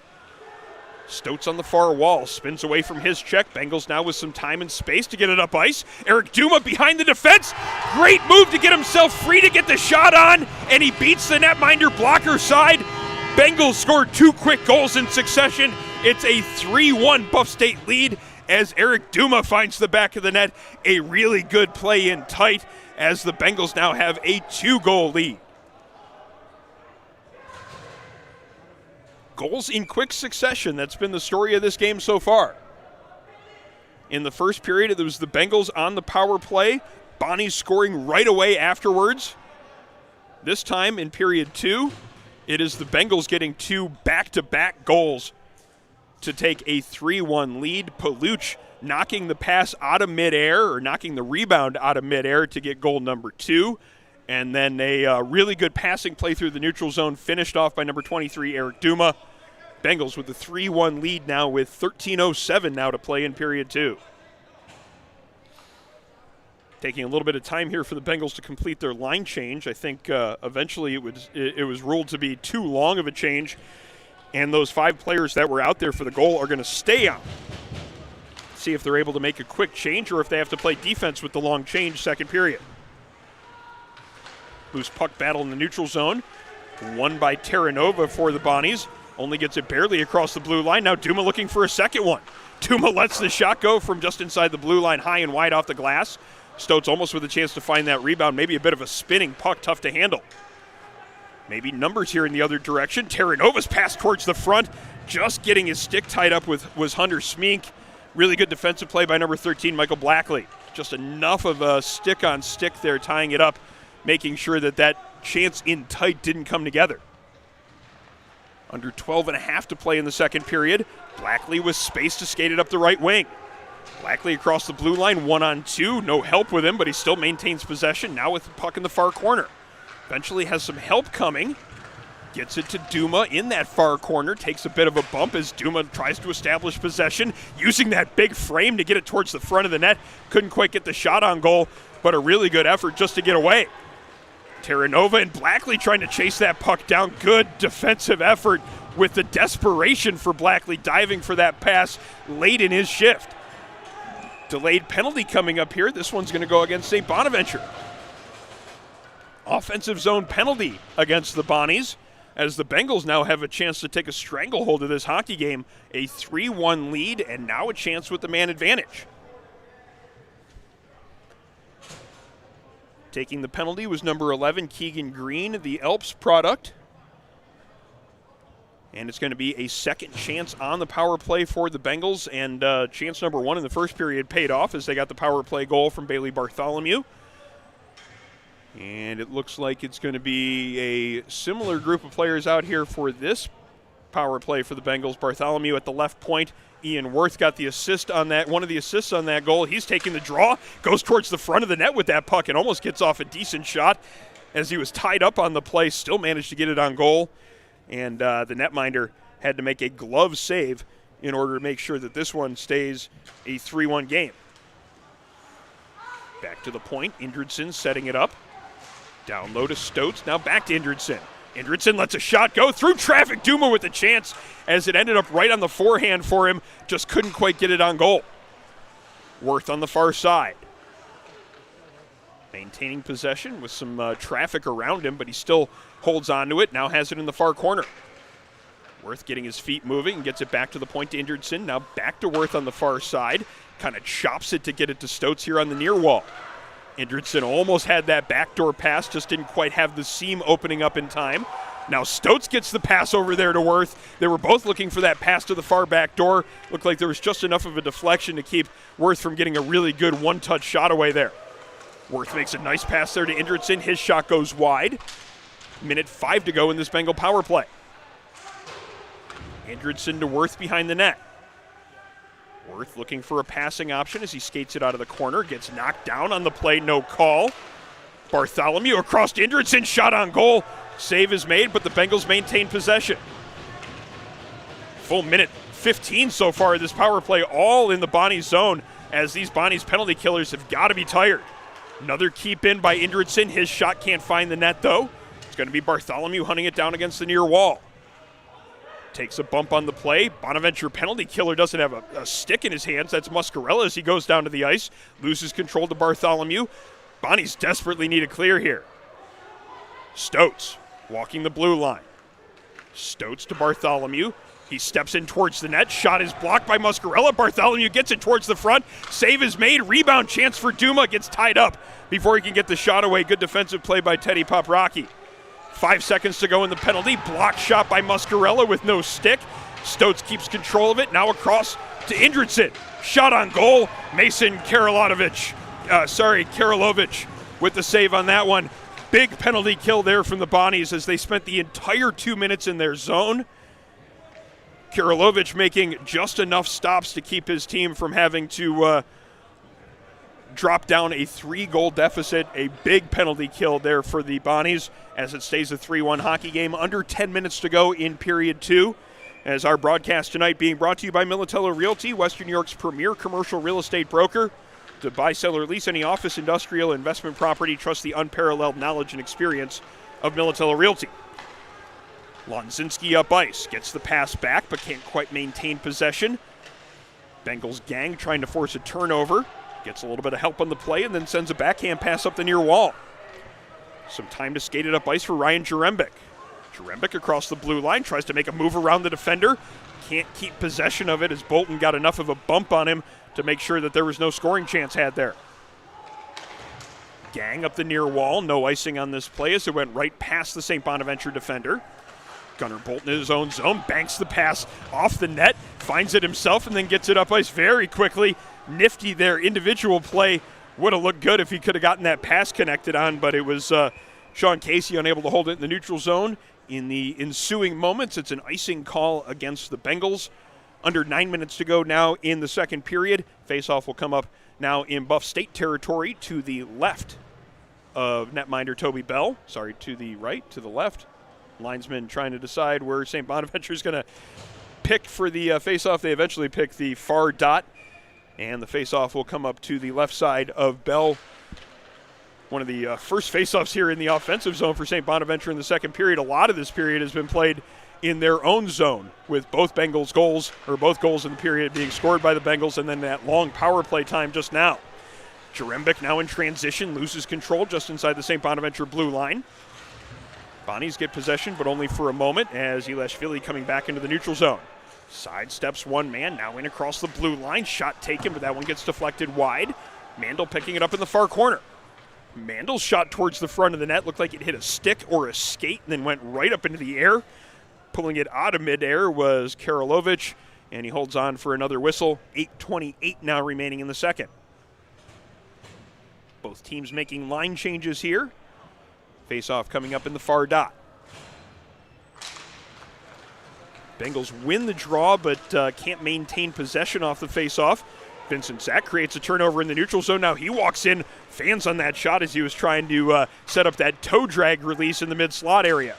Stoats on the far wall, spins away from his check. Bengals now with some time and space to get it up ice. Eric Duma behind the defense. Great move to get himself free to get the shot on, and he beats the netminder blocker side. Bengals scored 2 quick goals in succession. It's a 3-1 Buff State lead as Eric Duma finds the back of the net. A really good play in tight as the Bengals now have a 2-goal lead. Goals in quick succession. That's been the story of this game so far. In the first period, it was the Bengals on the power play. Bonnie's scoring right away afterwards. This time in period 2, it is the Bengals getting 2 back-to-back goals to take a 3-1 lead. Paluch knocking the pass out of midair, or knocking the rebound out of midair to get goal number 2. And then a really good passing play through the neutral zone, finished off by number 23, Eric Duma. Bengals with the 3-1 lead now with 13:07 now to play in period 2. Taking a little bit of time here for the Bengals to complete their line change. I think eventually it was ruled to be too long of a change, and those 5 players that were out there for the goal are going to stay out. See if they're able to make a quick change or if they have to play defense with the long change second period. Loose puck battle in the neutral zone. Won by Terranova for the Bonnies. Only gets it barely across the blue line. Now Duma looking for a second one. Duma lets the shot go from just inside the blue line, high and wide off the glass. Stoats almost with a chance to find that rebound. Maybe a bit of a spinning puck, tough to handle. Maybe numbers here in the other direction. Terranova's pass towards the front. Just getting his stick tied up was Hunter Smink. Really good defensive play by number 13, Michael Blackley. Just enough of a stick on stick there, tying it up, making sure that chance in tight didn't come together. Under 12 and a half to play in the second period. Blackley with space to skate it up the right wing. Blackley across the blue line, 1-on-2. No help with him, but he still maintains possession. Now with the puck in the far corner. Eventually has some help coming. Gets it to Duma in that far corner. Takes a bit of a bump as Duma tries to establish possession. Using that big frame to get it towards the front of the net. Couldn't quite get the shot on goal, but a really good effort just to get away. Terranova and Blackley trying to chase that puck down. Good defensive effort with the desperation for Blackley diving for that pass late in his shift. Delayed penalty coming up here. This one's going to go against St. Bonaventure. Offensive zone penalty against the Bonnies as the Bengals now have a chance to take a stranglehold of this hockey game. A 3-1 lead and now a chance with the man advantage. Taking the penalty was number 11, Keegan Green, the Elps product. And it's going to be a second chance on the power play for the Bengals. And chance number 1 in the first period paid off as they got the power play goal from Bailey Bartholomew. And it looks like it's going to be a similar group of players out here for this power play for the Bengals. Bartholomew at the left point. Ian Worth got the assist on that, one of the assists on that goal. He's taking the draw, goes towards the front of the net with that puck and almost gets off a decent shot as he was tied up on the play, still managed to get it on goal. And the netminder had to make a glove save in order to make sure that this one stays a 3-1 game. Back to the point, Indridson setting it up. Down low to Stotts, now back to Indridson. Indridson lets a shot go through traffic. Duma with a chance as it ended up right on the forehand for him. Just couldn't quite get it on goal. Worth on the far side. Maintaining possession with some traffic around him, but he still holds on to it. Now has it in the far corner. Worth getting his feet moving and gets it back to the point to Indridson. Now back to Worth on the far side. Kind of chops it to get it to Stotts here on the near wall. Indridson almost had that backdoor pass, just didn't quite have the seam opening up in time. Now Stotts gets the pass over there to Worth. They were both looking for that pass to the far back door. Looked like there was just enough of a deflection to keep Worth from getting a really good one-touch shot away there. Worth makes a nice pass there to Indridson. His shot goes wide. Minute 5 to go in this Bengal power play. Indridson to Worth behind the net. Worth looking for a passing option as he skates it out of the corner. Gets knocked down on the play, no call. Bartholomew across to Indridson, shot on goal. Save is made, but the Bengals maintain possession. Full minute 15 so far of this power play, all in the Bonnie zone, as these Bonnie's penalty killers have got to be tired. Another keep in by Indridson. His shot can't find the net, though. It's going to be Bartholomew hunting it down against the near wall. Takes a bump on the play. Bonaventure penalty killer doesn't have a stick in his hands. That's Muscarella as he goes down to the ice. Loses control to Bartholomew. Bonnies desperately need a clear here. Stotts walking the blue line. Stotts to Bartholomew. He steps in towards the net. Shot is blocked by Muscarella. Bartholomew gets it towards the front. Save is made. Rebound chance for Duma. Gets tied up before he can get the shot away. Good defensive play by Teddy Poprocki. 5 seconds to go in the penalty. Block shot by Muscarella with no stick. Stotts keeps control of it. Now across to Indridson. Shot on goal. Mason Karilovich with the save on that one. Big penalty kill there from the Bonnies as they spent the entire 2 minutes in their zone. Karilovich making just enough stops to keep his team from having to drop down a 3-goal deficit. A big penalty kill there for the Bonnies as it stays a 3-1 hockey game. Under 10 minutes to go in period 2. As our broadcast tonight being brought to you by Militello Realty, Western New York's premier commercial real estate broker. To buy, sell, or lease any office, industrial, investment property, trust the unparalleled knowledge and experience of Militello Realty. Lonzinski up ice, gets the pass back but can't quite maintain possession. Bengals gang trying to force a turnover. Gets a little bit of help on the play and then sends a backhand pass up the near wall. Some time to skate it up ice for Ryan Jarembic. Jarembic across the blue line, tries to make a move around the defender. Can't keep possession of it as Bolton got enough of a bump on him to make sure that there was no scoring chance had there. Gang up the near wall, no icing on this play as it went right past the St. Bonaventure defender. Gunnar Bolton in his own zone, banks the pass off the net, finds it himself and then gets it up ice very quickly. Nifty there, individual play. Would have looked good if he could have gotten that pass connected on, but it was Sean Casey unable to hold it in the neutral zone. In the ensuing moments, it's an icing call against the Bengals. Under 9 minutes to go now in the second period. Faceoff will come up now in Buff State territory to the left of netminder Toby Bell. Sorry, to the right, to the left. Linesman trying to decide where St. Bonaventure is going to pick for the faceoff. They eventually pick the far dot, and the faceoff will come up to the left side of Bell. One of the first faceoffs here in the offensive zone for St. Bonaventure in the second period. A lot of this period has been played in their own zone, with both Bengals goals, or both goals in the period being scored by the Bengals, and then that long power play time just now. Jarembic now in transition, loses control just inside the St. Bonaventure blue line. Bonnies get possession, but only for a moment, as Ilashvili coming back into the neutral zone. Sidesteps one man, now in across the blue line. Shot taken, but that one gets deflected wide. Mandel picking it up in the far corner. Mandel's shot towards the front of the net looked like it hit a stick or a skate and then went right up into the air. Pulling it out of midair was Karilovich, and he holds on for another whistle. 8:28 now remaining in the second. Both teams making line changes here. Face-off coming up in the far dot. Bengals win the draw, but can't maintain possession off the face-off. Vincent Zach creates a turnover in the neutral zone. Now he walks in, fans on that shot as he was trying to set up that toe drag release in the mid-slot area.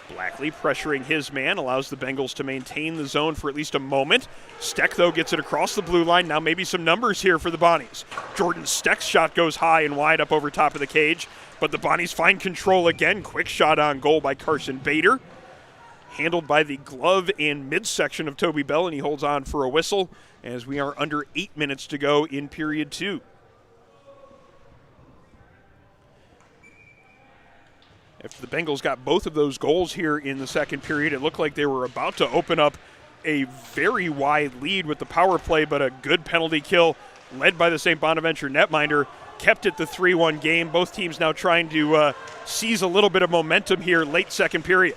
Blackley pressuring his man, allows the Bengals to maintain the zone for at least a moment. Steck, though, gets it across the blue line. Now maybe some numbers here for the Bonnies. Jordan Steck's shot goes high and wide up over top of the cage, but the Bonnies find control again. Quick shot on goal by Carson Bader. Handled by the glove and midsection of Toby Bell, and he holds on for a whistle as we are under 8 minutes to go in period 2. After the Bengals got both of those goals here in the second period, it looked like they were about to open up a very wide lead with the power play, but a good penalty kill led by the St. Bonaventure netminder kept it the 3-1 game. Both teams now trying to seize a little bit of momentum here late second period.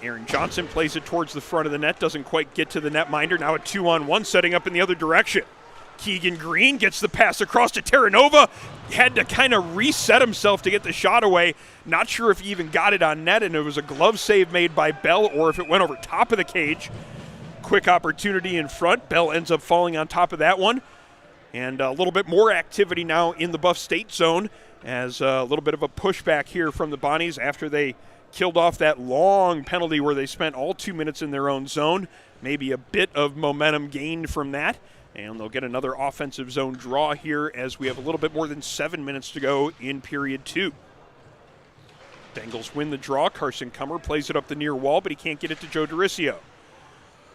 Aaron Johnson plays it towards the front of the net, doesn't quite get to the netminder. Now a 2-on-1 setting up in the other direction. Keegan Green gets the pass across to Terranova. Had to kind of reset himself to get the shot away. Not sure if he even got it on net, and it was a glove save made by Bell or if it went over top of the cage. Quick opportunity in front. Bell ends up falling on top of that one. And a little bit more activity now in the Buff State zone as a little bit of a pushback here from the Bonnies after they killed off that long penalty where they spent all 2 minutes in their own zone. Maybe a bit of momentum gained from that. And they'll get another offensive zone draw here as we have a little bit more than 7 minutes to go in period 2. Bengals win the draw. Carson Cummer plays it up the near wall, but he can't get it to Joe Duricio.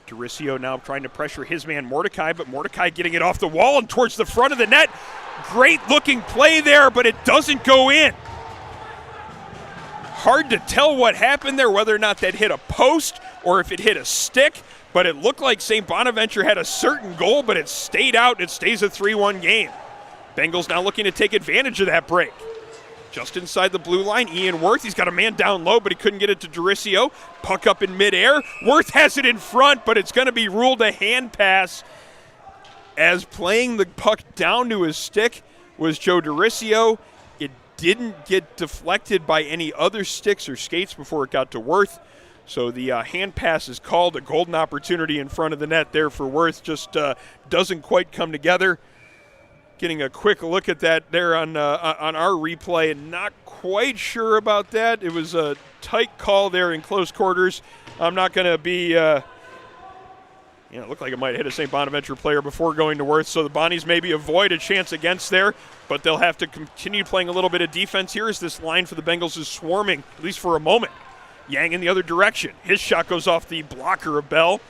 Duricio now trying to pressure his man Mordecai, but Mordecai getting it off the wall and towards the front of the net. Great looking play there, but it doesn't go in. Hard to tell what happened there, whether or not that hit a post or if it hit a stick. But it looked like St. Bonaventure had a certain goal, but it stayed out. It stays a 3-1 game. Bengals now looking to take advantage of that break. Just inside the blue line, Ian Worth. He's got a man down low, but he couldn't get it to Duricio. Puck up in midair. Worth has it in front, but it's going to be ruled a hand pass as playing the puck down to his stick was Joe Duricio. It didn't get deflected by any other sticks or skates before it got to Worth. So the hand pass is called. A golden opportunity in front of the net there for Worth. Just doesn't quite come together. Getting a quick look at that there on our replay, and not quite sure about that. It was a tight call there in close quarters. I'm not going to be it looked like it might hit a St. Bonaventure player before going to Worth. So the Bonnies maybe avoid a chance against there, but they'll have to continue playing a little bit of defense here as this line for the Bengals is swarming, at least for a moment. Yang in the other direction. His shot goes off the blocker of Bell.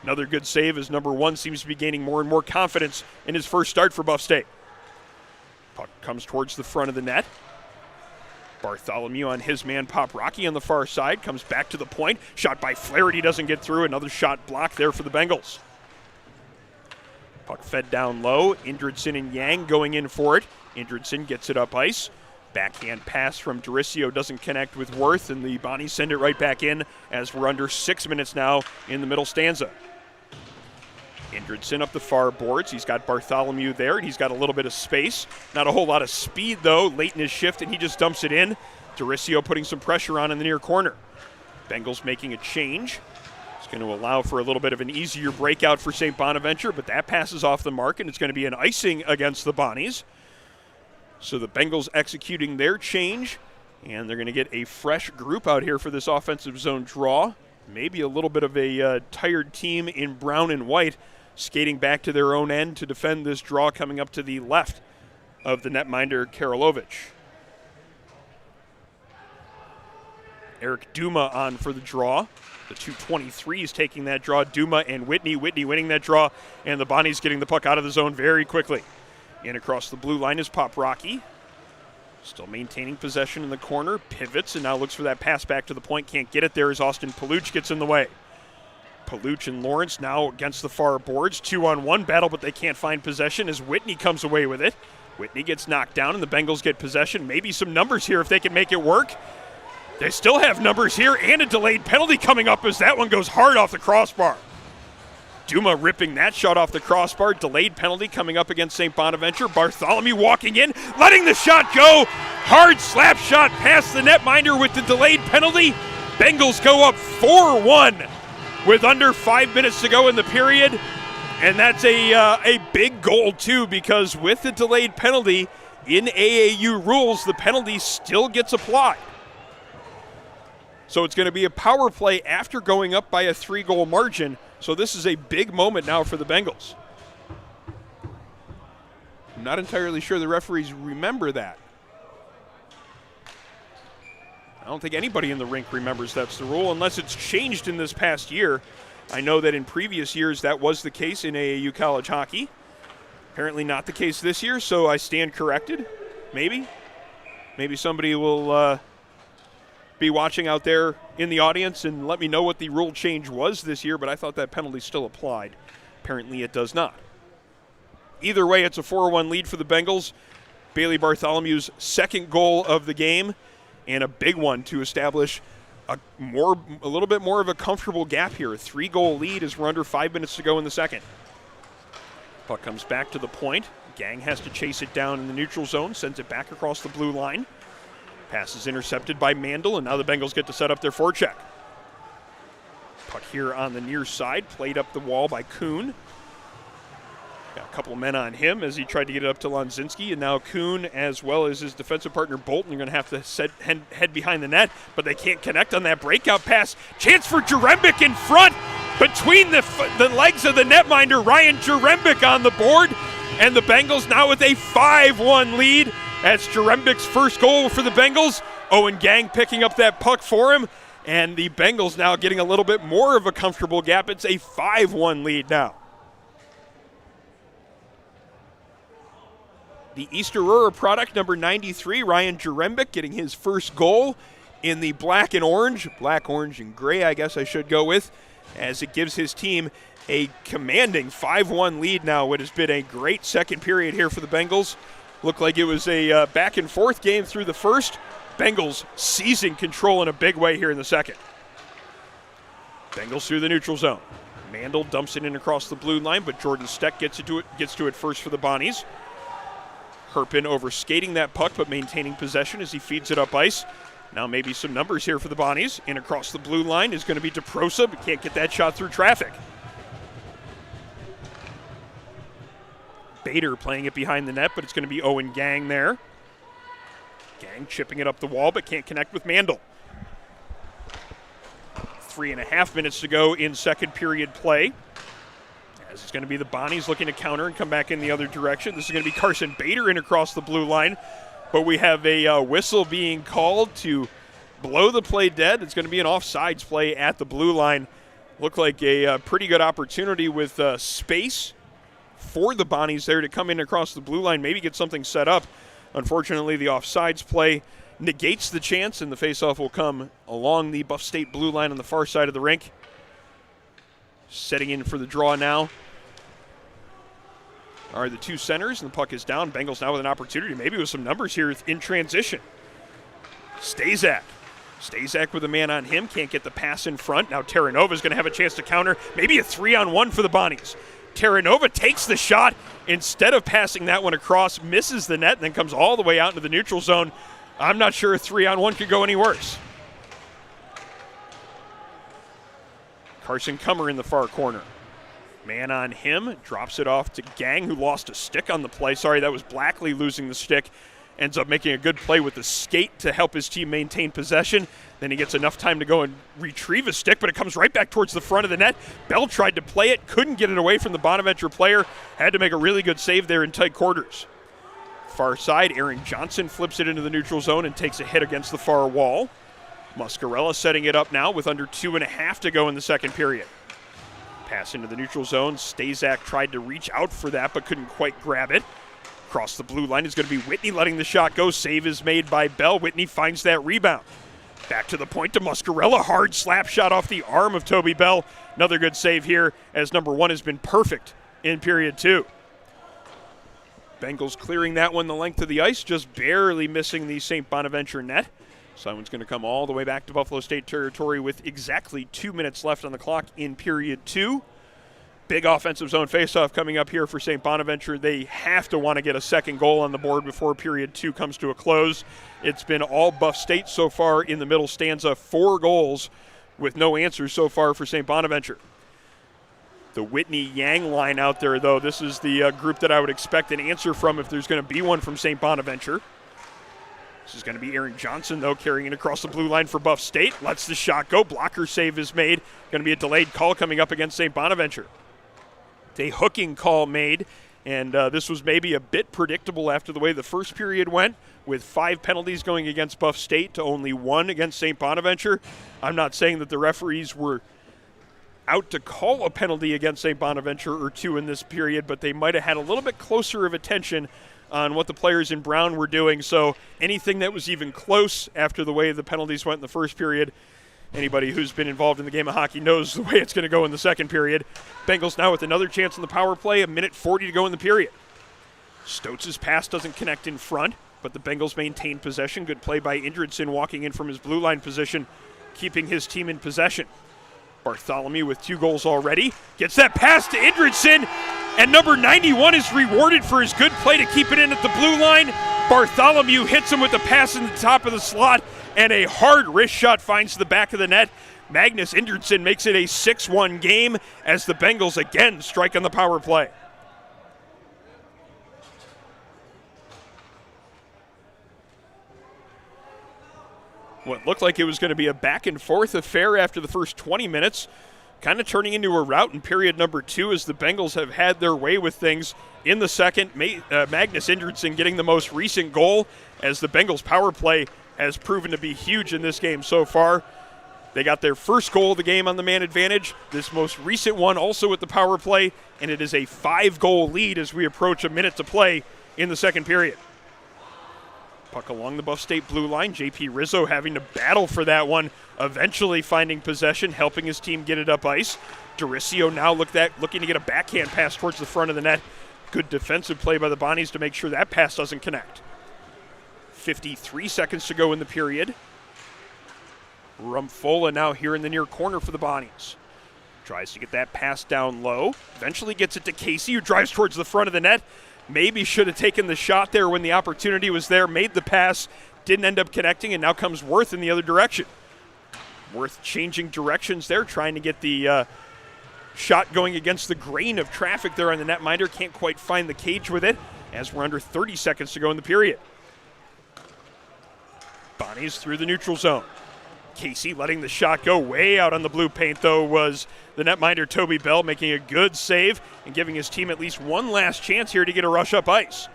Another good save as number 1 seems to be gaining more and more confidence in his first start for Buff State. Puck comes towards the front of the net. Bartholomew on his man Pop Rocky on the far side. Comes back to the point. Shot by Flaherty doesn't get through. Another shot blocked there for the Bengals. Puck fed down low. Indridson and Yang going in for it. Indridson gets it up ice. Backhand pass from Duricio doesn't connect with Worth, and the Bonnies send it right back in as we're under 6 minutes now in the middle stanza. Indridson up the far boards. He's got Bartholomew there, and he's got a little bit of space. Not a whole lot of speed, though, late in his shift, and he just dumps it in. Duricio putting some pressure on in the near corner. Bengals making a change. It's going to allow for a little bit of an easier breakout for St. Bonaventure, but that passes off the mark, and it's going to be an icing against the Bonnies. So the Bengals executing their change, and they're going to get a fresh group out here for this offensive zone draw. Maybe a little bit of a tired team in brown and white skating back to their own end to defend this draw coming up to the left of the netminder Karalovich. Eric Duma on for the draw. The 223s taking that draw. Duma and Whitney. Whitney winning that draw, and the Bonnies getting the puck out of the zone very quickly. In across the blue line is Pop Rocky. Still maintaining possession in the corner. Pivots and now looks for that pass back to the point. Can't get it there as Austin Paluch gets in the way. Paluch and Lawrence now against the far boards. 2-on-1 battle, but they can't find possession as Whitney comes away with it. Whitney gets knocked down and the Bengals get possession. Maybe some numbers here if they can make it work. They still have numbers here and a delayed penalty coming up as that one goes hard off the crossbar. Duma ripping that shot off the crossbar. Delayed penalty coming up against St. Bonaventure. Bartholomew walking in, letting the shot go. Hard slap shot past the netminder with the delayed penalty. Bengals go up 4-1 with under 5 minutes to go in the period. And that's a big goal, too, because with the delayed penalty, in AAU rules, the penalty still gets applied. So it's going to be a power play after going up by a 3-goal margin. So this is a big moment now for the Bengals. I'm not entirely sure the referees remember that. I don't think anybody in the rink remembers that's the rule unless it's changed in this past year. I know that in previous years that was the case in AAU college hockey. Apparently not the case this year, so I stand corrected. Maybe somebody will be watching out there in the audience and let me know what the rule change was this year, but I thought that penalty still applied. Apparently it does not. Either way, it's a 4-1 lead for the Bengals. Bailey Bartholomew's second goal of the game, and a big one to establish a little bit more of a comfortable gap here. A 3-goal lead as we're under 5 minutes to go in the second. Puck comes back to the point. Gang has to chase it down in the neutral zone, sends it back across the blue line. Pass is intercepted by Mandel, and now the Bengals get to set up their forecheck. Puck here on the near side, played up the wall by Kuhn. Got a couple of men on him as he tried to get it up to Lonzinski, and now Kuhn, as well as his defensive partner Bolton, are going to have to head behind the net, but they can't connect on that breakout pass. Chance for Jarembic in front, between the legs of the netminder. Ryan Jarembic on the board, and the Bengals now with a 5-1 lead. That's Jarembic's first goal for the Bengals. Owen Gang picking up that puck for him, and the Bengals now getting a little bit more of a comfortable gap. It's a 5-1 lead now. The East Aurora product, number 93, Ryan Jarembic, getting his first goal in the black, orange, and gray, I guess I should go with, as it gives his team a commanding 5-1 lead now. What has been a great second period here for the Bengals. Looked like it was a back-and-forth game through the first. Bengals seizing control in a big way here in the second. Bengals through the neutral zone. Mandel dumps it in across the blue line, but Jordan Steck gets to it first for the Bonnies. Herpin overskating that puck, but maintaining possession as he feeds it up ice. Now maybe some numbers here for the Bonnies. In across the blue line is going to be DeProsa, but can't get that shot through traffic. Bader playing it behind the net, but it's going to be Owen Gang there. Gang chipping it up the wall, but can't connect with Mandel. 3.5 minutes to go in second period play. As it's going to be the Bonnies looking to counter and come back in the other direction. This is going to be Carson Bader in across the blue line. But we have a whistle being called to blow the play dead. It's going to be an offsides play at the blue line. Looked like a pretty good opportunity with space for the Bonnies there to come in across the blue line, maybe get something set up. Unfortunately, the offsides play negates the chance, and the faceoff will come along the Buff State blue line on the far side of the rink. Setting in for the draw now are the two centers, and the puck is down. Bengals now with an opportunity, maybe with some numbers here in transition. Stazak with a man on him, can't get the pass in front. Now Terranova is going to have a chance to counter, maybe a 3-on-1 for the Bonnies. Terranova takes the shot, instead of passing that one across, misses the net, and then comes all the way out into the neutral zone. I'm not sure a 3-on-1 could go any worse. Carson Kummer in the far corner. Man on him, drops it off to Gang, who lost a stick on the play. Sorry, that was Blackley losing the stick. Ends up making a good play with the skate to help his team maintain possession. Then he gets enough time to go and retrieve a stick, but it comes right back towards the front of the net. Bell tried to play it, couldn't get it away from the Bonaventure player. Had to make a really good save there in tight quarters. Far side, Aaron Johnson flips it into the neutral zone and takes a hit against the far wall. Muscarella setting it up now with under 2.5 to go in the second period. Pass into the neutral zone. Stazak tried to reach out for that, but couldn't quite grab it. Across the blue line is going to be Whitney letting the shot go. Save is made by Bell. Whitney finds that rebound. Back to the point to Muscarella. Hard slap shot off the arm of Toby Bell. Another good save here, as number one has been perfect in period two. Bengals clearing that one the length of the ice, just barely missing the St. Bonaventure net. Someone's going to come all the way back to Buffalo State territory with exactly 2 minutes left on the clock in period two. Big offensive zone faceoff coming up here for St. Bonaventure. They have to want to get a second goal on the board before period two comes to a close. It's been all Buff State so far in the middle stanza, 4 goals with no answers so far for St. Bonaventure. The Whitney Yang line out there, though, this is the group that I would expect an answer from if there's going to be one from St. Bonaventure. This is going to be Aaron Johnson, though, carrying it across the blue line for Buff State. Lets the shot go. Blocker save is made. Going to be a delayed call coming up against St. Bonaventure. A hooking call made, and this was maybe a bit predictable after the way the first period went, with 5 penalties going against Buff State to only 1 against St. Bonaventure. I'm not saying that the referees were out to call a penalty against St. Bonaventure or 2 in this period, but they might have had a little bit closer of attention on what the players in brown were doing. So anything that was even close after the way the penalties went in the first period, anybody who's been involved in the game of hockey knows the way it's going to go in the second period. Bengals now with another chance on the power play, 1:40 to go in the period. Stoats' pass doesn't connect in front, but the Bengals maintain possession. Good play by Indridson walking in from his blue line position, keeping his team in possession. Bartholomew with 2 goals already. Gets that pass to Indridson, and number 91 is rewarded for his good play to keep it in at the blue line. Bartholomew hits him with the pass in the top of the slot, and a hard wrist shot finds the back of the net. Magnus Indridson makes it a 6-1 game as the Bengals again strike on the power play. What looked like it was going to be a back-and-forth affair after the first 20 minutes, kind of turning into a rout in period number 2 as the Bengals have had their way with things in the second. Magnus Indridson getting the most recent goal as the Bengals power play has proven to be huge in this game so far. They got their first goal of the game on the man advantage, this most recent one also with the power play, and it is a 5-goal lead as we approach a minute to play in the second period. Puck along the Buff State blue line. J.P. Rizzo having to battle for that one, eventually finding possession, helping his team get it up ice. Doricio now looking to get a backhand pass towards the front of the net. Good defensive play by the Bonnies to make sure that pass doesn't connect. 53 seconds to go in the period. Rumfola now here in the near corner for the Bonnies. Tries to get that pass down low. Eventually gets it to Casey, who drives towards the front of the net. Maybe should have taken the shot there when the opportunity was there, made the pass, didn't end up connecting, and now comes Worth in the other direction. Worth changing directions there, trying to get the shot going against the grain of traffic there on the netminder. Can't quite find the cage with it as we're under 30 seconds to go in the period. Bonnies through the neutral zone. Casey letting the shot go way out on the blue paint, though, was the netminder Toby Bell, making a good save and giving his team at least one last chance here to get a rush up ice.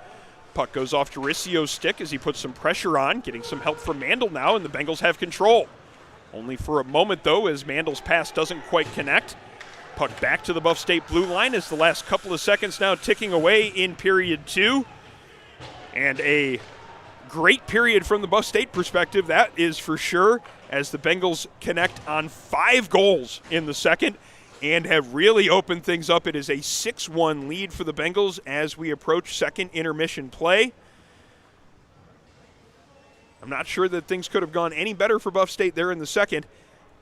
Puck goes off Doricio's stick as he puts some pressure on, getting some help from Mandel now, and the Bengals have control. Only for a moment, though, as Mandel's pass doesn't quite connect. Puck back to the Buff State blue line as the last couple of seconds now ticking away in period 2. And a great period from the Buff State perspective, that is for sure, as the Bengals connect on 5 goals in the second and have really opened things up. It is a 6-1 lead for the Bengals as we approach second intermission play. I'm not sure that things could have gone any better for Buff State there in the second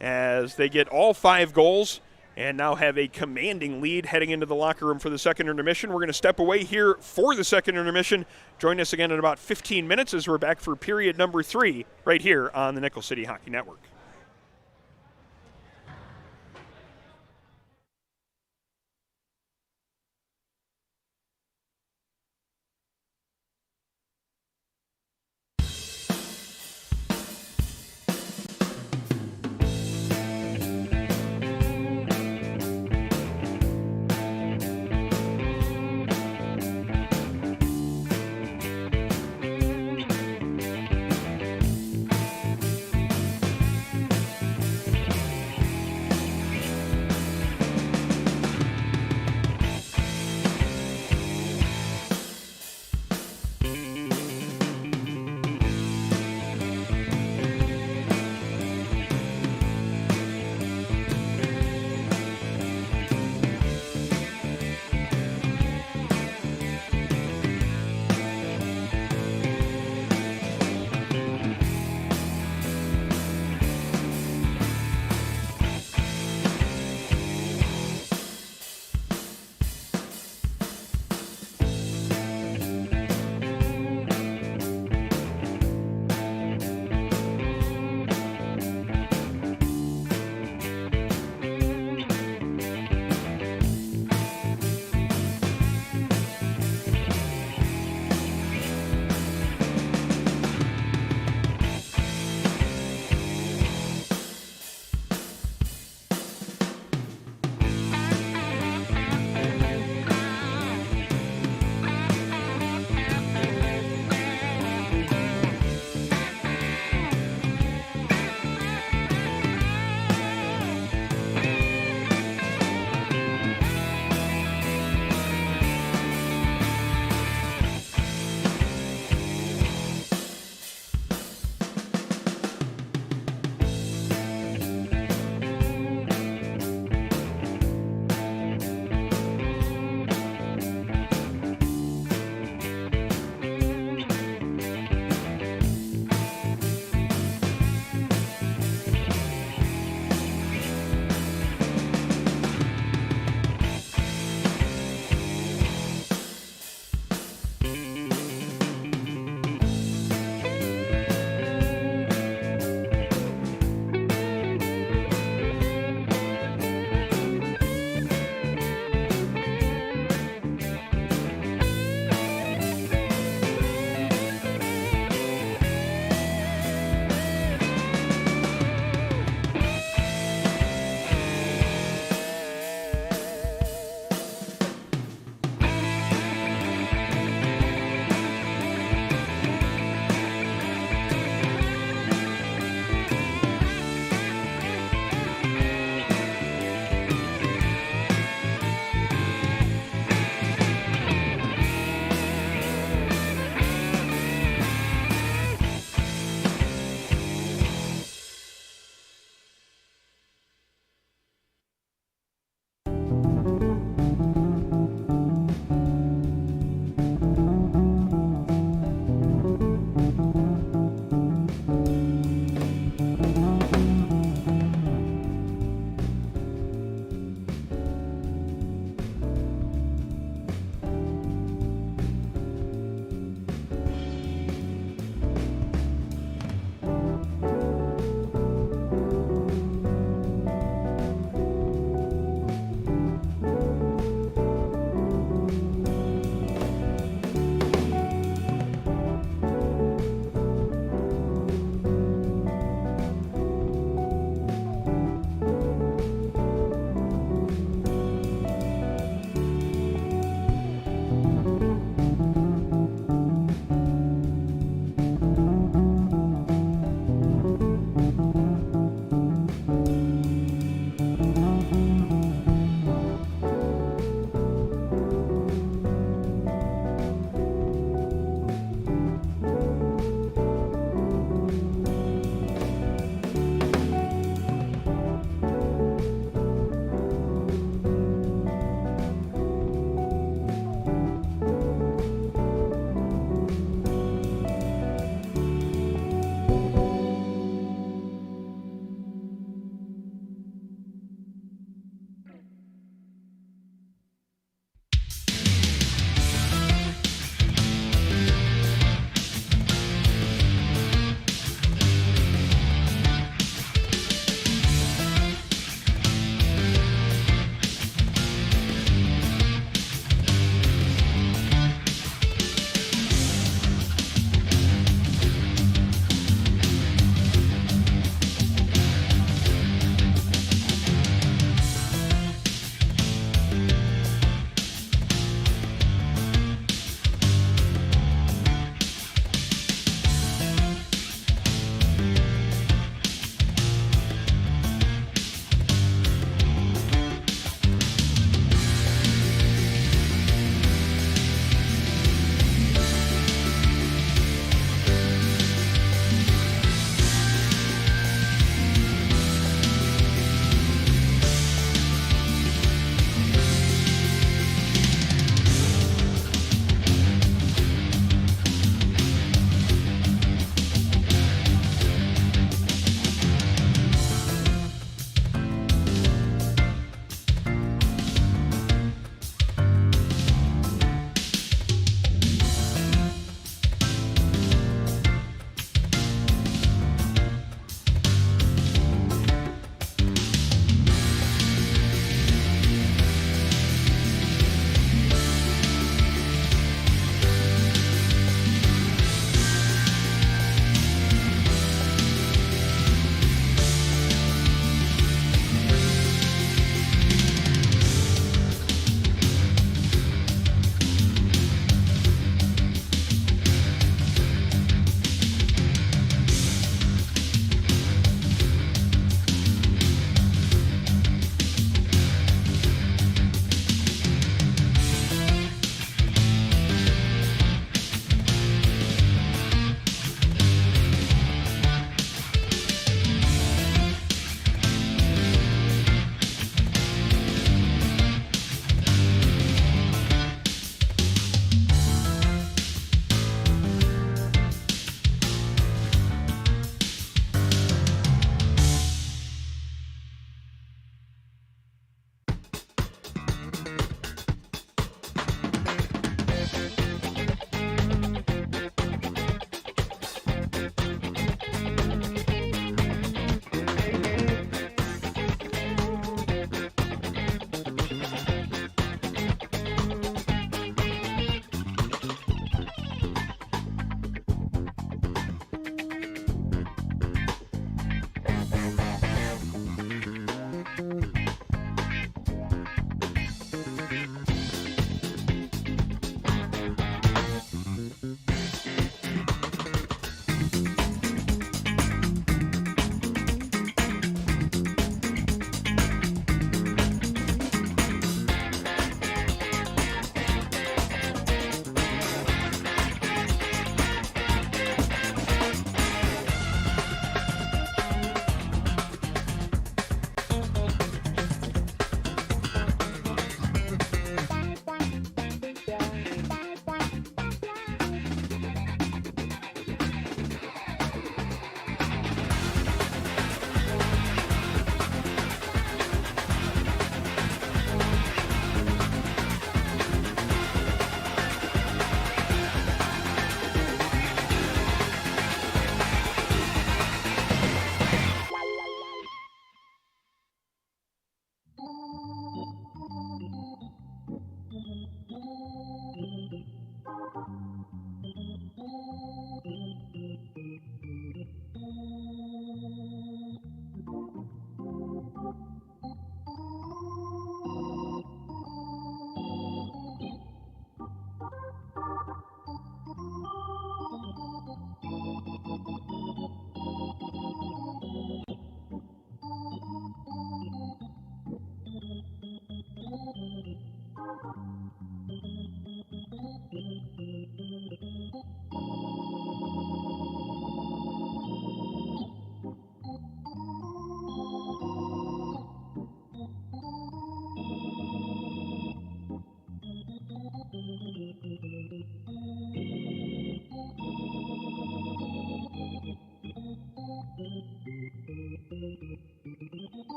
as they get all 5 goals and now have a commanding lead heading into the locker room for the second intermission. We're going to step away here for the second intermission. Join us again in about 15 minutes as we're back for period number 3 right here on the Nickel City Hockey Network.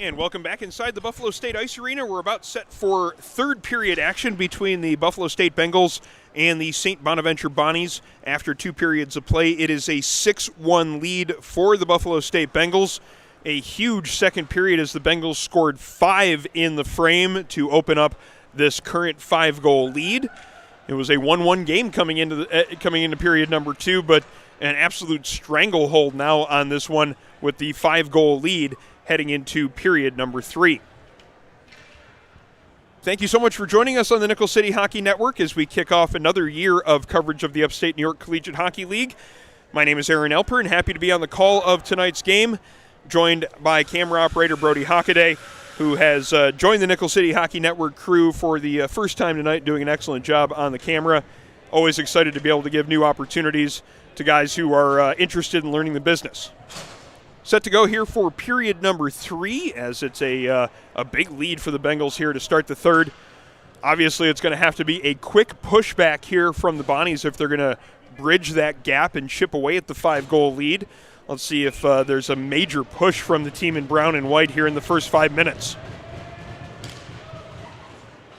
And welcome back inside the Buffalo State Ice Arena. We're about set for third period action between the Buffalo State Bengals and the St. Bonaventure Bonnies. After 2 periods of play, it is a 6-1 lead for the Buffalo State Bengals. A huge second period as the Bengals scored 5 in the frame to open up this current 5-goal lead. It was a 1-1 game coming into period number 2, but an absolute stranglehold now on this one with the 5-goal lead heading into period number 3. Thank you so much for joining us on the Nickel City Hockey Network as we kick off another year of coverage of the Upstate New York Collegiate Hockey League. My name is Aaron Elper, and happy to be on the call of tonight's game, joined by camera operator Brody Hockaday, who has joined the Nickel City Hockey Network crew for the first time tonight, doing an excellent job on the camera. Always excited to be able to give new opportunities to guys who are interested in learning the business. Set to go here for period number 3, as it's a big lead for the Bengals here to start the third. Obviously, it's going to have to be a quick pushback here from the Bonnies if they're going to bridge that gap and chip away at the 5-goal lead. Let's see if there's a major push from the team in brown and white here in the first 5 minutes.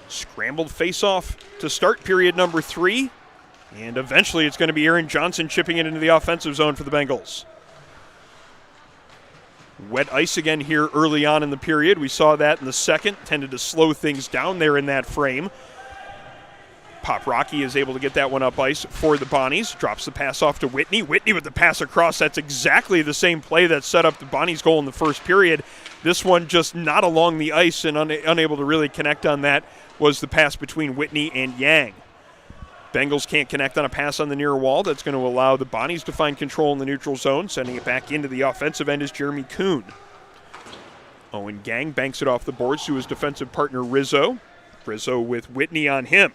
Scrambled face-off to start period number 3. And eventually it's going to be Aaron Johnson chipping it into the offensive zone for the Bengals. Wet ice again here early on in the period. We saw that in the second. Tended to slow things down there in that frame. Pop Rocky is able to get that one up ice for the Bonnies. Drops the pass off to Whitney. Whitney with the pass across. That's exactly the same play that set up the Bonnies' goal in the first period. This one just not along the ice and unable to really connect on that was the pass between Whitney and Yang. Bengals can't connect on a pass on the near wall. That's going to allow the Bonnies to find control in the neutral zone. Sending it back into the offensive end is Jeremy Kuhn. Owen Gang banks it off the boards to his defensive partner Rizzo. Rizzo with Whitney on him.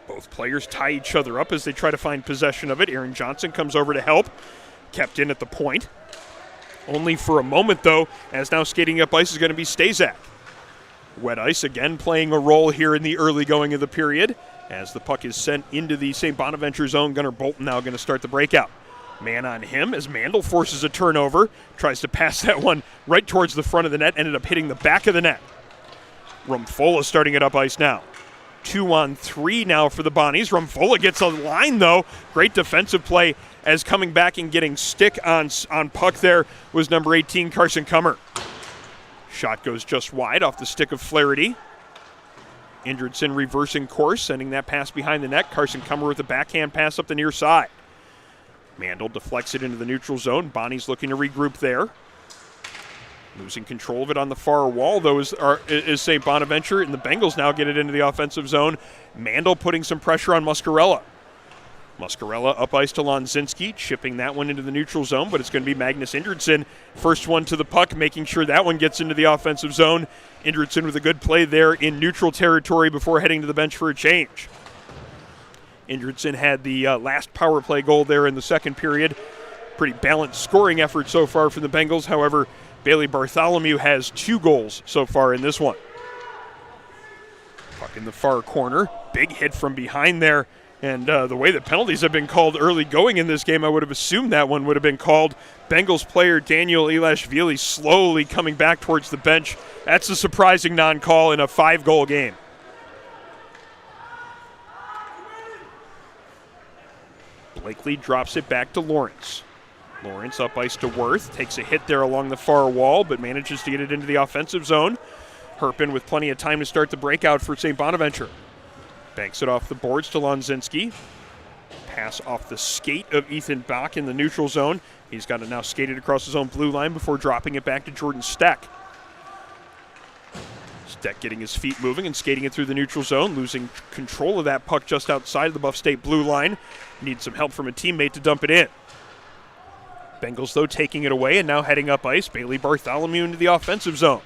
Both players tie each other up as they try to find possession of it. Aaron Johnson comes over to help. Kept in at the point. Only for a moment, though, as now skating up ice is going to be Stazak. Wet ice again playing a role here in the early going of the period. As the puck is sent into the St. Bonaventure zone, Gunnar Bolton now going to start the breakout. Man on him as Mandel forces a turnover. Tries to pass that one right towards the front of the net. Ended up hitting the back of the net. Rumfola starting it up ice now. 2-on-3 now for the Bonnies. Rumfola gets a line, though. Great defensive play as coming back and getting stick on puck there was number 18, Carson Kummer. Shot goes just wide off the stick of Flaherty. Indridson reversing course, sending that pass behind the net. Carson Kummer with a backhand pass up the near side. Mandel deflects it into the neutral zone. Bonnie's looking to regroup there. Losing control of it on the far wall, though, is St. Bonaventure, and the Bengals now get it into the offensive zone. Mandel putting some pressure on Muscarella. Muscarella up ice to Lonzinski, chipping that one into the neutral zone, but it's going to be Magnus Indridson. First one to the puck, making sure that one gets into the offensive zone. Indridson with a good play there in neutral territory before heading to the bench for a change. Indridson had the last power play goal there in the second period. Pretty balanced scoring effort so far from the Bengals. However, Bailey Bartholomew has 2 goals so far in this one. Puck in the far corner. Big hit from behind there. And the way the penalties have been called early going in this game, I would have assumed that one would have been called. Bengals player Daniel Ilashvili slowly coming back towards the bench. That's a surprising non-call in a 5-goal game. Blakely drops it back to Lawrence. Lawrence up ice to Worth. Takes a hit there along the far wall, but manages to get it into the offensive zone. Herpin with plenty of time to start the breakout for St. Bonaventure. Banks it off the boards to Lonzinski. Pass off the skate of Ethan Bach in the neutral zone. He's got it now skated across his own blue line before dropping it back to Jordan Steck. Steck getting his feet moving and skating it through the neutral zone, losing control of that puck just outside of the Buff State blue line. Needs some help from a teammate to dump it in. Bengals, though, taking it away and now heading up ice. Bailey Bartholomew into the offensive zone.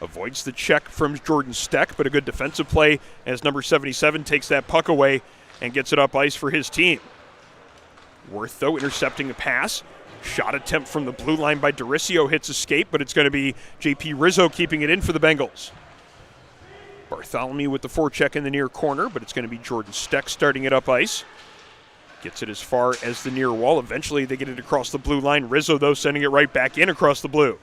Avoids the check from Jordan Steck, but a good defensive play as number 77 takes that puck away and gets it up ice for his team. Worth, though, intercepting the pass. Shot attempt from the blue line by Doricio hits escape, but it's going to be J.P. Rizzo keeping it in for the Bengals. Bartholomew with the forecheck in the near corner, but it's going to be Jordan Steck starting it up ice. Gets it as far as the near wall. Eventually they get it across the blue line. Rizzo, though, sending it right back in across the blue.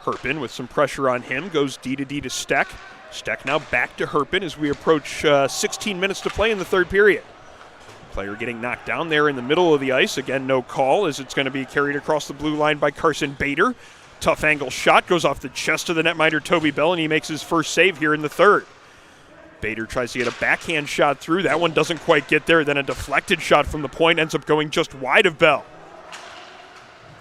Herpin with some pressure on him, goes D to Steck. Steck now back to Herpin as we approach 16 minutes to play in the third period. Player getting knocked down there in the middle of the ice. Again, no call as it's going to be carried across the blue line by Carson Bader. Tough angle shot goes off the chest of the netminder Toby Bell, and he makes his first save here in the third. Bader tries to get a backhand shot through. That one doesn't quite get there. Then a deflected shot from the point ends up going just wide of Bell.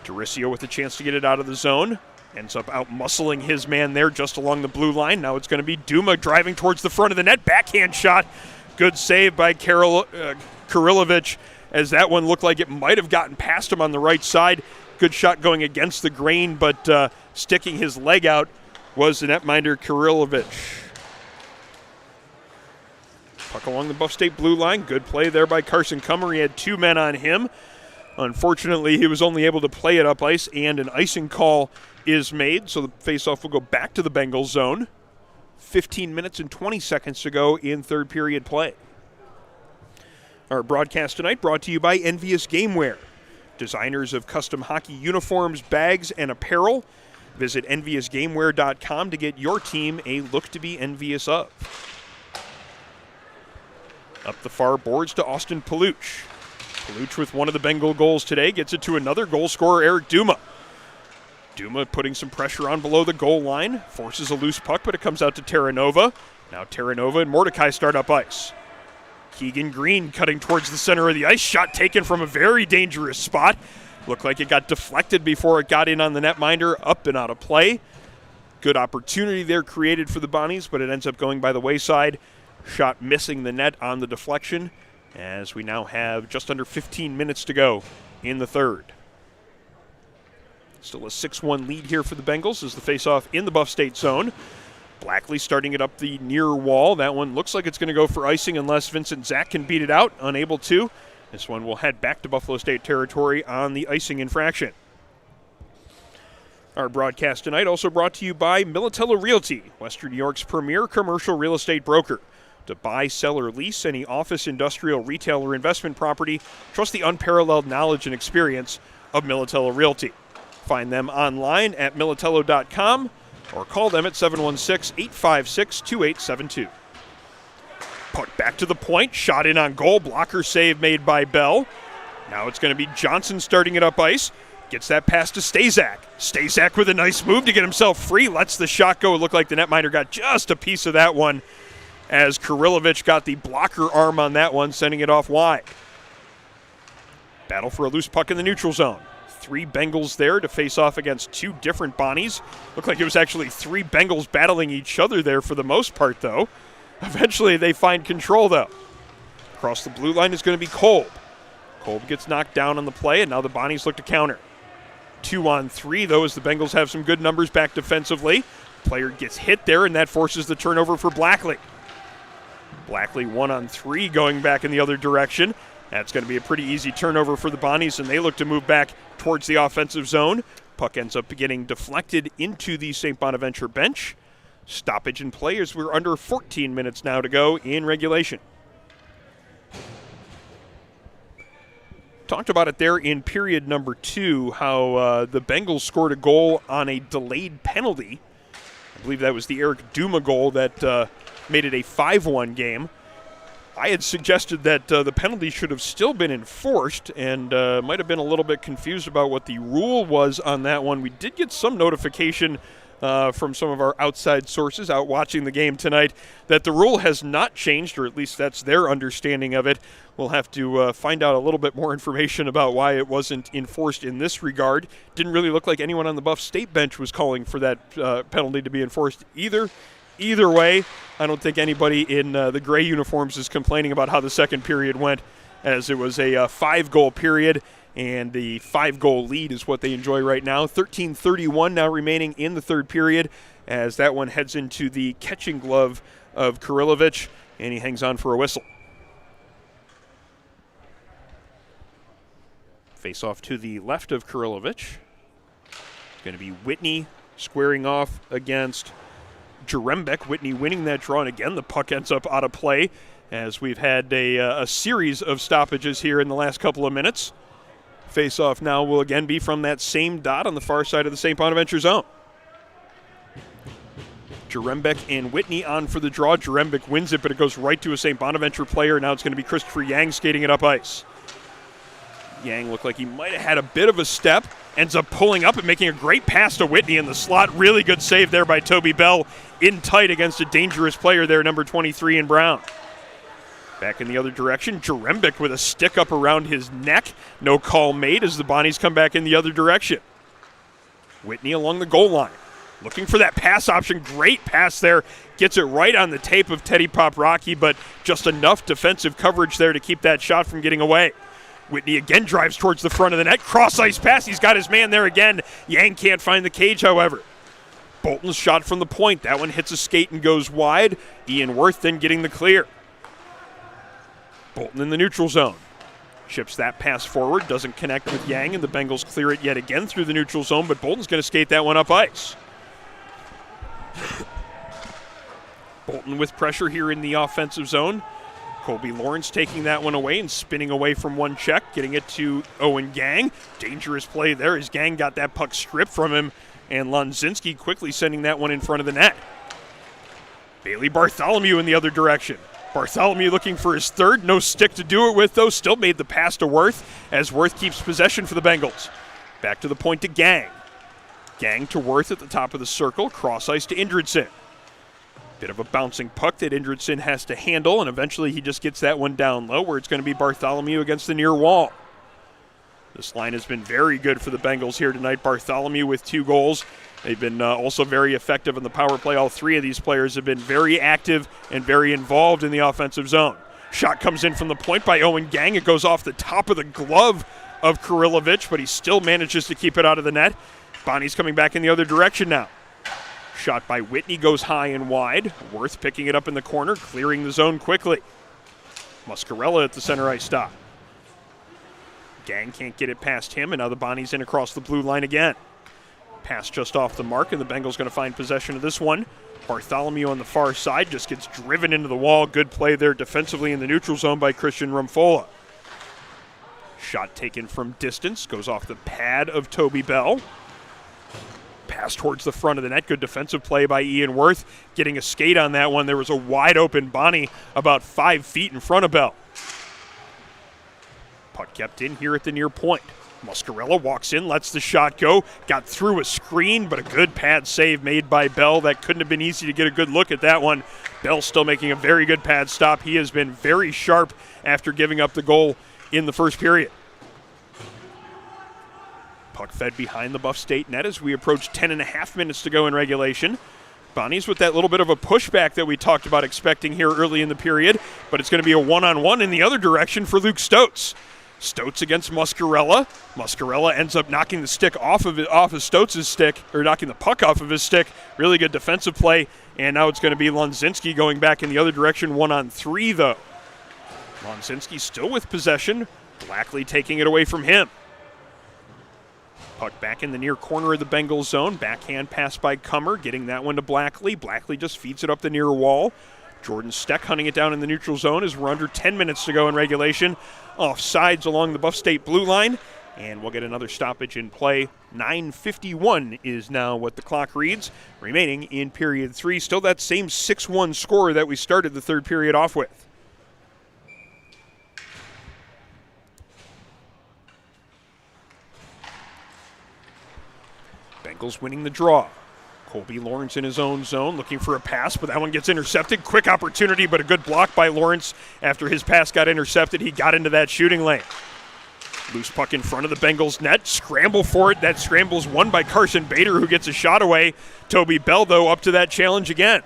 Dericio with a chance to get it out of the zone. Ends up out-muscling his man there just along the blue line. Now it's going to be Duma driving towards the front of the net. Backhand shot. Good save by Kirillovic, as that one looked like it might have gotten past him on the right side. Good shot going against the grain, but sticking his leg out was the netminder Kirillovic. Puck along the Buff State blue line. Good play there by Carson Kummer. He had two men on him. Unfortunately, he was only able to play it up ice, and an icing call is made, so the faceoff will go back to the Bengals zone. 15 minutes and 20 seconds to go in third period play. Our broadcast tonight brought to you by Envious Gameware, designers of custom hockey uniforms, bags, and apparel. Visit enviousgameware.com to get your team a look to be envious of. Up the far boards to Austin Paluch. Paluch with one of the Bengal goals today gets it to another goal scorer, Eric Duma. Duma putting some pressure on below the goal line, forces a loose puck, but it comes out to Terranova. Now Terranova and Mordecai start up ice. Keegan Green cutting towards the center of the ice. Shot taken from a very dangerous spot. Looked like it got deflected before it got in on the netminder, up and out of play. Good opportunity there created for the Bonnies, but it ends up going by the wayside. Shot missing the net on the deflection, as we now have just under 15 minutes to go in the third. Still a 6-1 lead here for the Bengals as the faceoff in the Buff State zone. Blackley starting it up the near wall. That one looks like it's going to go for icing unless Vincent Zach can beat it out. Unable to. This one will head back to Buffalo State territory on the icing infraction. Our broadcast tonight also brought to you by Militello Realty, Western New York's premier commercial real estate broker. To buy, sell, or lease any office, industrial, retail, or investment property, trust the unparalleled knowledge and experience of Militello Realty. Find them online at militello.com or call them at 716-856-2872. Puck back to the point, shot in on goal, blocker save made by Bell. Now it's going to be Johnson starting it up ice. Gets that pass to Stazak. Stazak with a nice move to get himself free, lets the shot go. It looked like the netminder got just a piece of that one, as Kirillovic got the blocker arm on that one, sending it off wide. Battle for a loose puck in the neutral zone. Three Bengals there to face off against two different Bonnies. Looked like it was actually three Bengals battling each other there for the most part, though. Eventually they find control, though. Across the blue line is going to be Kolb. Kolb gets knocked down on the play, and now the Bonnies look to counter. 2-on-3, though, as the Bengals have some good numbers back defensively. Player gets hit there, and that forces the turnover for Blackley. Blackley 1-on-3 going back in the other direction. That's going to be a pretty easy turnover for the Bonnies, and they look to move back towards the offensive zone. Puck ends up getting deflected into the St. Bonaventure bench. Stoppage in play as we're under 14 minutes now to go in regulation. Talked about it there in period number 2, how the Bengals scored a goal on a delayed penalty. I believe that was the Eric Duma goal that made it a 5-1 game. I had suggested that the penalty should have still been enforced, and might have been a little bit confused about what the rule was on that one. We did get some notification from some of our outside sources out watching the game tonight that the rule has not changed, or at least that's their understanding of it. We'll have to find out a little bit more information about why it wasn't enforced in this regard. Didn't really look like anyone on the Buff State bench was calling for that penalty to be enforced either. Either way, I don't think anybody in the gray uniforms is complaining about how the second period went, as it was a 5-goal period, and the 5-goal lead is what they enjoy right now. 13:31 now remaining in the third period, as that one heads into the catching glove of Kirillovic, and he hangs on for a whistle. Face off to the left of Kirillovic. It's going to be Whitney squaring off against Jarembek. Whitney winning that draw, and again the puck ends up out of play, as we've had a series of stoppages here in the last couple of minutes. Face-off now will again be from that same dot on the far side of the St. Bonaventure zone. Jarembek and Whitney on for the draw. Jarembek wins it, but it goes right to a St. Bonaventure player. Now it's going to be Christopher Yang skating it up ice. Yang looked like he might have had a bit of a step. Ends up pulling up and making a great pass to Whitney in the slot. Really good save there by Toby Bell. In tight against a dangerous player there, number 23 in Brown. Back in the other direction, Jarembek with a stick up around his neck. No call made as the Bonnies come back in the other direction. Whitney along the goal line. Looking for that pass option. Great pass there. Gets it right on the tape of Teddy Poprocki, but just enough defensive coverage there to keep that shot from getting away. Whitney again drives towards the front of the net. Cross-ice pass. He's got his man there again. Yang can't find the cage, however. Bolton's shot from the point. That one hits a skate and goes wide. Ian Worth then getting the clear. Bolton in the neutral zone. Chips that pass forward. Doesn't connect with Yang, and the Bengals clear it yet again through the neutral zone, but Bolton's going to skate that one up ice. Bolton with pressure here in the offensive zone. Colby Lawrence taking that one away and spinning away from one check, getting it to Owen Gang. Dangerous play there as Gang got that puck stripped from him, and Lonzinski quickly sending that one in front of the net. Bailey Bartholomew in the other direction. Bartholomew looking for his third. No stick to do it with, though. Still made the pass to Worth as Worth keeps possession for the Bengals. Back to the point to Gang. Gang to Worth at the top of the circle. Cross ice to Indridson. Bit of a bouncing puck that Indridson has to handle, and eventually he just gets that one down low where it's going to be Bartholomew against the near wall. This line has been very good for the Bengals here tonight. Bartholomew with 2 goals. They've been also very effective in the power play. All 3 of these players have been very active and very involved in the offensive zone. Shot comes in from the point by Owen Gang. It goes off the top of the glove of Kurilovich, but he still manages to keep it out of the net. Bonnie's coming back in the other direction now. Shot by Whitney goes high and wide. Worth picking it up in the corner, clearing the zone quickly. Muscarella at the center ice stop. Gang can't get it past him, and now the Bonnies in across the blue line again. Pass just off the mark, and the Bengals going to find possession of this one. Bartholomew on the far side just gets driven into the wall. Good play there defensively in the neutral zone by Christian Rumfola. Shot taken from distance, goes off the pad of Toby Bell. Pass towards the front of the net. Good defensive play by Ian Worth. Getting a skate on that one. There was a wide open Bonnie about 5 feet in front of Bell. Puck kept in here at the near point. Muscarella walks in, lets the shot go. Got through a screen, but a good pad save made by Bell. That couldn't have been easy to get a good look at that one. Bell still making a very good pad stop. He has been very sharp after giving up the goal in the first period. Puck fed behind the Buff State net as we approach 10.5 minutes to go in regulation. Bonnies with that little bit of a pushback that we talked about expecting here early in the period, but it's going to be a one-on-one in the other direction for Luke Stotes. Stotes against Muscarella. Muscarella ends up knocking the stick off of Stotes' stick, or knocking the puck off of his stick. Really good defensive play, and now it's going to be Lonzinski going back in the other direction, 1-on-3 though. Lonzinski still with possession. Blackley taking it away from him. Puck back in the near corner of the Bengals zone. Backhand pass by Kummer, getting that one to Blackley. Blackley just feeds it up the near wall. Jordan Steck hunting it down in the neutral zone as we're under 10 minutes to go in regulation. Offsides along the Buff State blue line, and we'll get another stoppage in play. 9:51 is now what the clock reads, remaining in period 3. Still that same 6-1 score that we started the third period off with. Bengals winning the draw. Colby Lawrence in his own zone looking for a pass, but that one gets intercepted. Quick opportunity, but a good block by Lawrence. After his pass got intercepted, he got into that shooting lane. Loose puck in front of the Bengals net. Scramble for it. That scramble's won by Carson Bader, who gets a shot away. Toby Bell, though, up to that challenge again.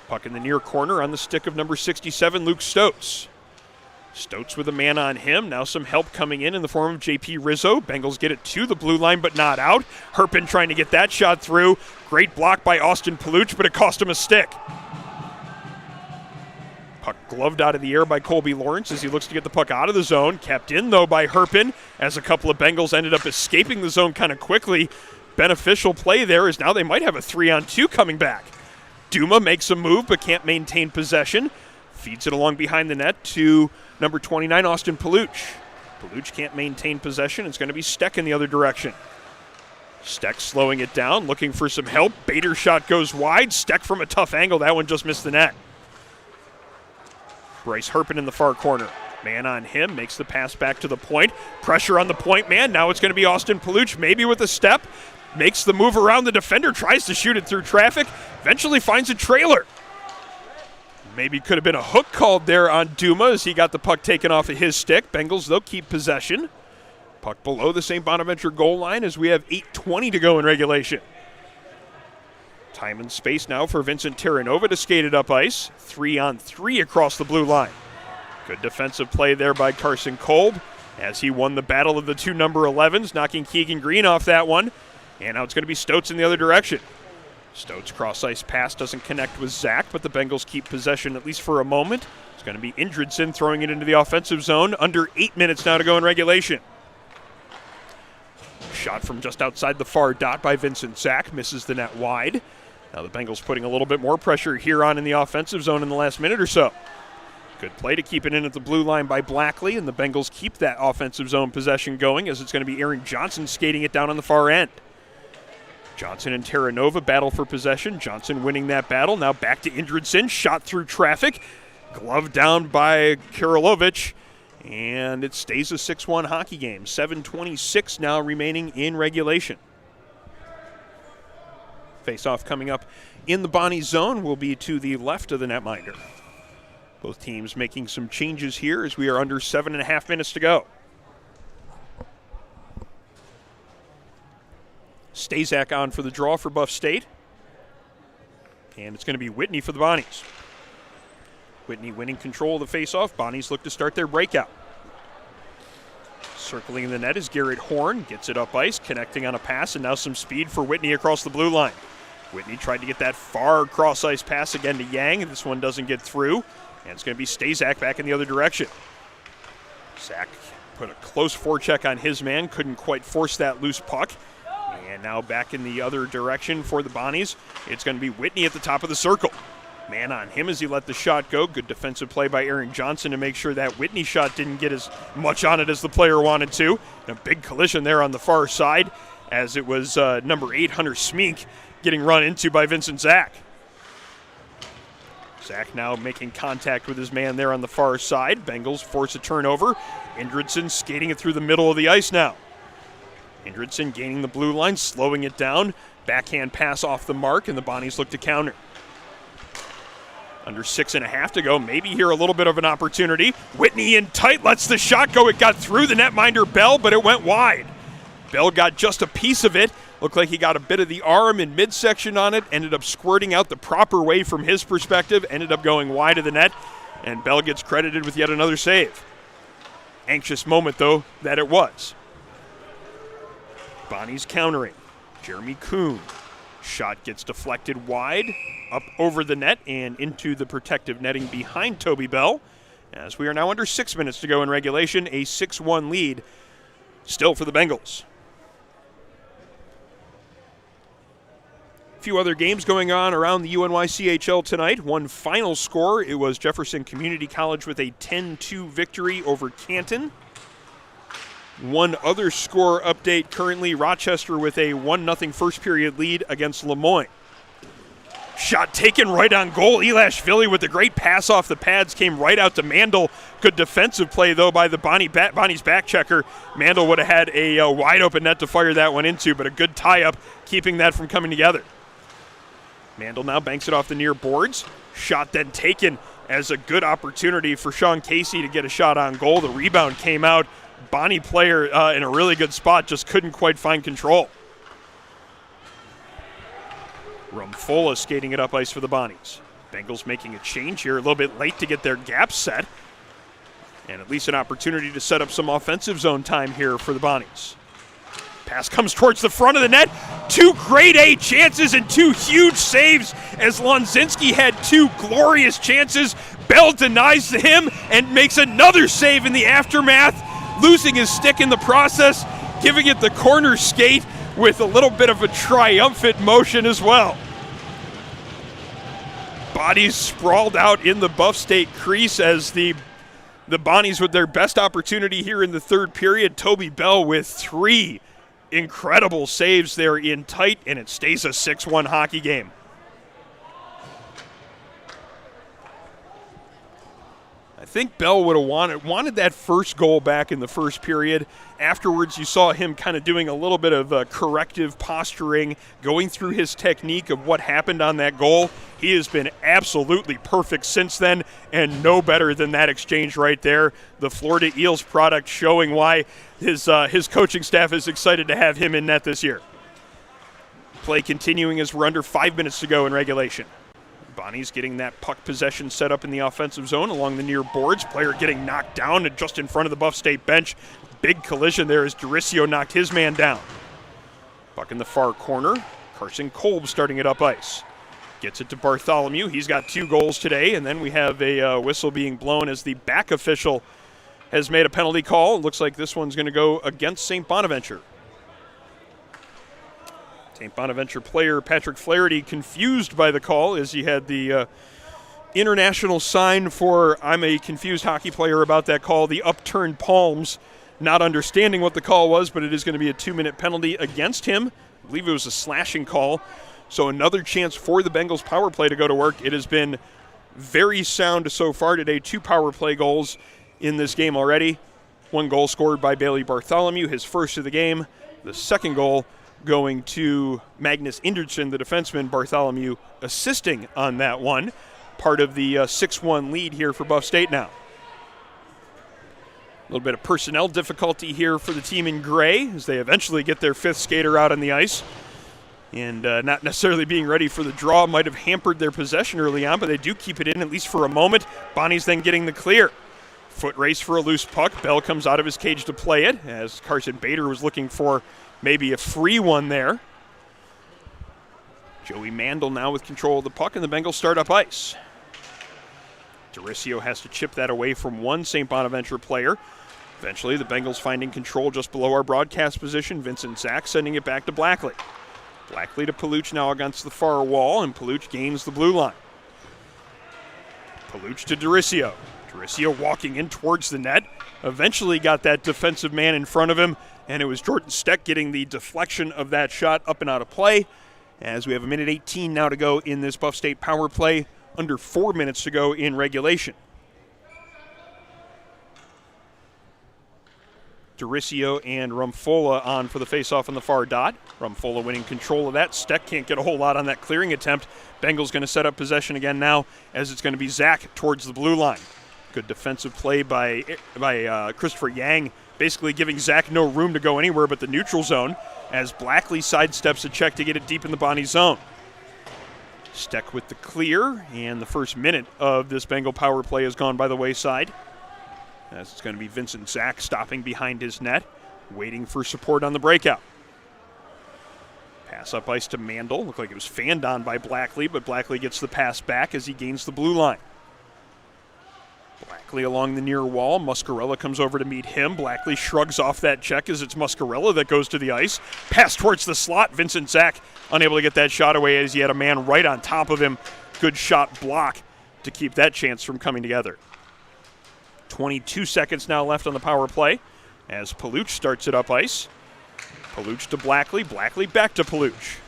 Puck in the near corner on the stick of number 67, Luke Stotes. Stotes with a man on him. Now some help coming in the form of J.P. Rizzo. Bengals get it to the blue line, but not out. Herpin trying to get that shot through. Great block by Austin Paluch, but it cost him a stick. Puck gloved out of the air by Colby Lawrence as he looks to get the puck out of the zone. Kept in, though, by Herpin as a couple of Bengals ended up escaping the zone kind of quickly. Beneficial play there as now they might have a 3-on-2 coming back. Duma makes a move but can't maintain possession. Feeds it along behind the net to number 29, Austin Paluch. Paluch can't maintain possession. It's going to be Steck in the other direction. Steck slowing it down, looking for some help. Bader shot goes wide. Steck from a tough angle. That one just missed the net. Bryce Herpin in the far corner. Man on him, makes the pass back to the point. Pressure on the point man. Now it's going to be Austin Paluch, maybe with a step. Makes the move around the defender, tries to shoot it through traffic. Eventually finds a trailer. Maybe could have been a hook called there on Duma as he got the puck taken off of his stick. Bengals, they'll keep possession. Puck below the St. Bonaventure goal line as we have 8:20 to go in regulation. Time and space now for Vincent Terranova to skate it up ice. 3-on-3 across the blue line. Good defensive play there by Carson Kolb as he won the battle of the two number 11s, knocking Keegan Green off that one. And now it's going to be Stotz in the other direction. Stotz cross-ice pass doesn't connect with Zach, but the Bengals keep possession at least for a moment. It's going to be Indridson throwing it into the offensive zone. Under 8 minutes now to go in regulation. Shot from just outside the far dot by Vincent Zach, misses the net wide. Now the Bengals putting a little bit more pressure here on in the offensive zone in the last minute or so. Good play to keep it in at the blue line by Blackley, and the Bengals keep that offensive zone possession going as it's going to be Aaron Johnson skating it down on the far end. Johnson and Terranova battle for possession. Johnson winning that battle. Now back to Indridson, shot through traffic. Glove down by Kirilovich. And it stays a 6-1 hockey game. 7:26 now remaining in regulation. Face-off coming up in the Bonnie zone will be to the left of the netminder. Both teams making some changes here as we are under 7.5 minutes to go. Stazak on for the draw for Buff State. And it's going to be Whitney for the Bonnies. Whitney winning control of the face-off. Bonnies look to start their breakout. Circling the net is Garrett Horn. Gets it up ice, connecting on a pass, and now some speed for Whitney across the blue line. Whitney tried to get that far cross-ice pass again to Yang, and this one doesn't get through. And it's going to be Stazak back in the other direction. Zach put a close forecheck on his man, couldn't quite force that loose puck. And now back in the other direction for the Bonnies. It's going to be Whitney at the top of the circle. Man on him as he let the shot go. Good defensive play by Aaron Johnson to make sure that Whitney shot didn't get as much on it as the player wanted to. And a big collision there on the far side as it was number 8, Hunter Smeek, getting run into by Vincent Zach. Zach now making contact with his man there on the far side. Bengals force a turnover. Indridson skating it through the middle of the ice now. Indridson gaining the blue line, slowing it down. Backhand pass off the mark, and the Bonnies look to counter. Under 6.5 to go. Maybe here a little bit of an opportunity. Whitney in tight, lets the shot go. It got through the netminder Bell, but it went wide. Bell got just a piece of it. Looked like he got a bit of the arm and midsection on it. Ended up squirting out the proper way from his perspective. Ended up going wide of the net. And Bell gets credited with yet another save. Anxious moment, though, that it was. Bonnie's countering. Jeremy Kuhn. Shot gets deflected wide, up over the net and into the protective netting behind Toby Bell. As we are now under 6 minutes to go in regulation, a 6-1 lead still for the Bengals. A few other games going on around the UNYCHL tonight. One final score, it was Jefferson Community College with a 10-2 victory over Canton. One other score update currently, Rochester with a 1-0 first period lead against Lemoyne. Shot taken right on goal. Elashvili with a great pass off the pads came right out to Mandel. Good defensive play, though, by the Bonnie's back checker. Mandel would have had a wide open net to fire that one into, but a good tie-up keeping that from coming together. Mandel now banks it off the near boards. Shot then taken as a good opportunity for Sean Casey to get a shot on goal. The rebound came out. Bonnie player in a really good spot, just couldn't quite find control. Rumfola skating it up ice for the Bonnies. Bengals making a change here, a little bit late to get their gap set. And at least an opportunity to set up some offensive zone time here for the Bonnies. Pass comes towards the front of the net. 2 grade A chances and 2 huge saves as Lonzinski had 2 glorious chances. Bell denies to him and makes another save in the aftermath, losing his stick in the process, giving it the corner skate with a little bit of a triumphant motion as well. Bodies sprawled out in the Buff State crease as the Bonnies with their best opportunity here in the third period. Toby Bell with 3 incredible saves there in tight, and it stays a 6-1 hockey game. I think Bell would have wanted that first goal back in the first period. Afterwards, you saw him kind of doing a little bit of corrective posturing, going through his technique of what happened on that goal. He has been absolutely perfect since then, and no better than that exchange right there. The Florida Eels product showing why his coaching staff is excited to have him in net this year. Play continuing as we're under 5 minutes to go in regulation. Bonnie's getting that puck possession set up in the offensive zone along the near boards. Player getting knocked down and just in front of the Buff State bench. Big collision there as Duricio knocked his man down. Puck in the far corner. Carson Kolb starting it up ice. Gets it to Bartholomew. He's got 2 goals today, and then we have a whistle being blown as the back official has made a penalty call. It looks like this one's going to go against St. Bonaventure. St. Bonaventure player Patrick Flaherty confused by the call as he had the international sign for "I'm a confused hockey player" about that call, the upturned palms, not understanding what the call was, but it is going to be a 2-minute penalty against him. I believe it was a slashing call. So another chance for the Bengals power play to go to work. It has been very sound so far today. 2 power play goals in this game already. 1 goal scored by Bailey Bartholomew, his first of the game. The second goal going to Magnus Indertson, the defenseman. Bartholomew assisting on that one. Part of the 6-1 lead here for Buff State now. A little bit of personnel difficulty here for the team in gray as they eventually get their 5th skater out on the ice. And not necessarily being ready for the draw might have hampered their possession early on, but they do keep it in at least for a moment. Bonnie's then getting the clear. Foot race for a loose puck. Bell comes out of his cage to play it as Carson Bader was looking for maybe a free one there. Joey Mandel now with control of the puck, and the Bengals start up ice. Duricio has to chip that away from one St. Bonaventure player. Eventually, the Bengals finding control just below our broadcast position. Vincent Zach sending it back to Blackley. Blackley to Paluch now against the far wall, and Paluch gains the blue line. Paluch to Duricio. Duricio walking in towards the net. Eventually got that defensive man in front of him, and it was Jordan Steck getting the deflection of that shot up and out of play. As we have 1:18 now to go in this Buff State power play, under 4 minutes to go in regulation. Duricio and Rumfola on for the faceoff on the far dot. Rumfola winning control of that. Steck can't get a whole lot on that clearing attempt. Bengals going to set up possession again now as it's going to be Zach towards the blue line. Good defensive play by Christopher Yang, basically giving Zach no room to go anywhere but the neutral zone as Blackley sidesteps a check to get it deep in the Bonnie zone. Steck with the clear, and the first minute of this Bengal power play has gone by the wayside. As it's going to be Vincent Zach stopping behind his net, waiting for support on the breakout. Pass up ice to Mandel. Looked like it was fanned on by Blackley, but Blackley gets the pass back as he gains the blue line. Blackley along the near wall. Muscarella comes over to meet him. Blackley shrugs off that check as it's Muscarella that goes to the ice. Pass towards the slot. Vincent Zach unable to get that shot away as he had a man right on top of him. Good shot block to keep that chance from coming together. 22 seconds now left on the power play as Paluch starts it up ice. Paluch to Blackley. Blackley back to Paluch.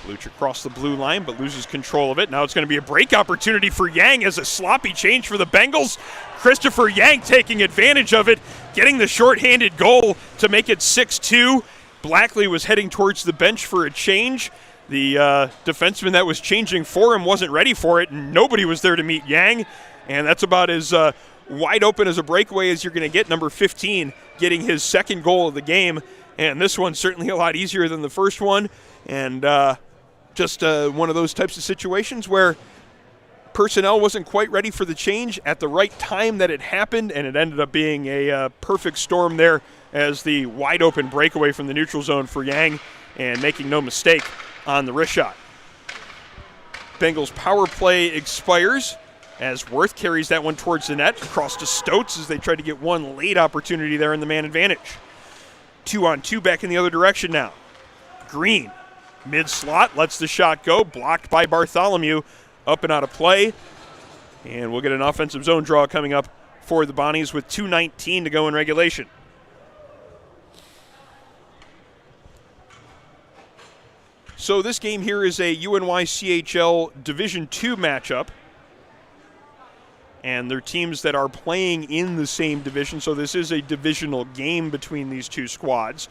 Paluch across the blue line but loses control of it. Now it's going to be a break opportunity for Yang as a sloppy change for the Bengals. Christopher Yang taking advantage of it, getting the shorthanded goal to make it 6-2. Blackley was heading towards the bench for a change. The defenseman that was changing for him wasn't ready for it, and nobody was there to meet Yang. And that's about as wide open as a breakaway as you're going to get. Number 15 getting his second goal of the game. And this one's certainly a lot easier than the first one. And just one of those types of situations where personnel wasn't quite ready for the change at the right time that it happened, and it ended up being a perfect storm there as the wide open breakaway from the neutral zone for Yang, and making no mistake on the wrist shot. Bengals power play expires as Worth carries that one towards the net, across to Stoats as they try to get one late opportunity there in the man advantage. 2-on-2 back in the other direction now. Green, mid-slot, lets the shot go, blocked by Bartholomew, up and out of play. And we'll get an offensive zone draw coming up for the Bonnies with 2:19 to go in regulation. So this game here is a UNY-CHL Division II matchup. And they're teams that are playing in the same division, so this is a divisional game between these two squads.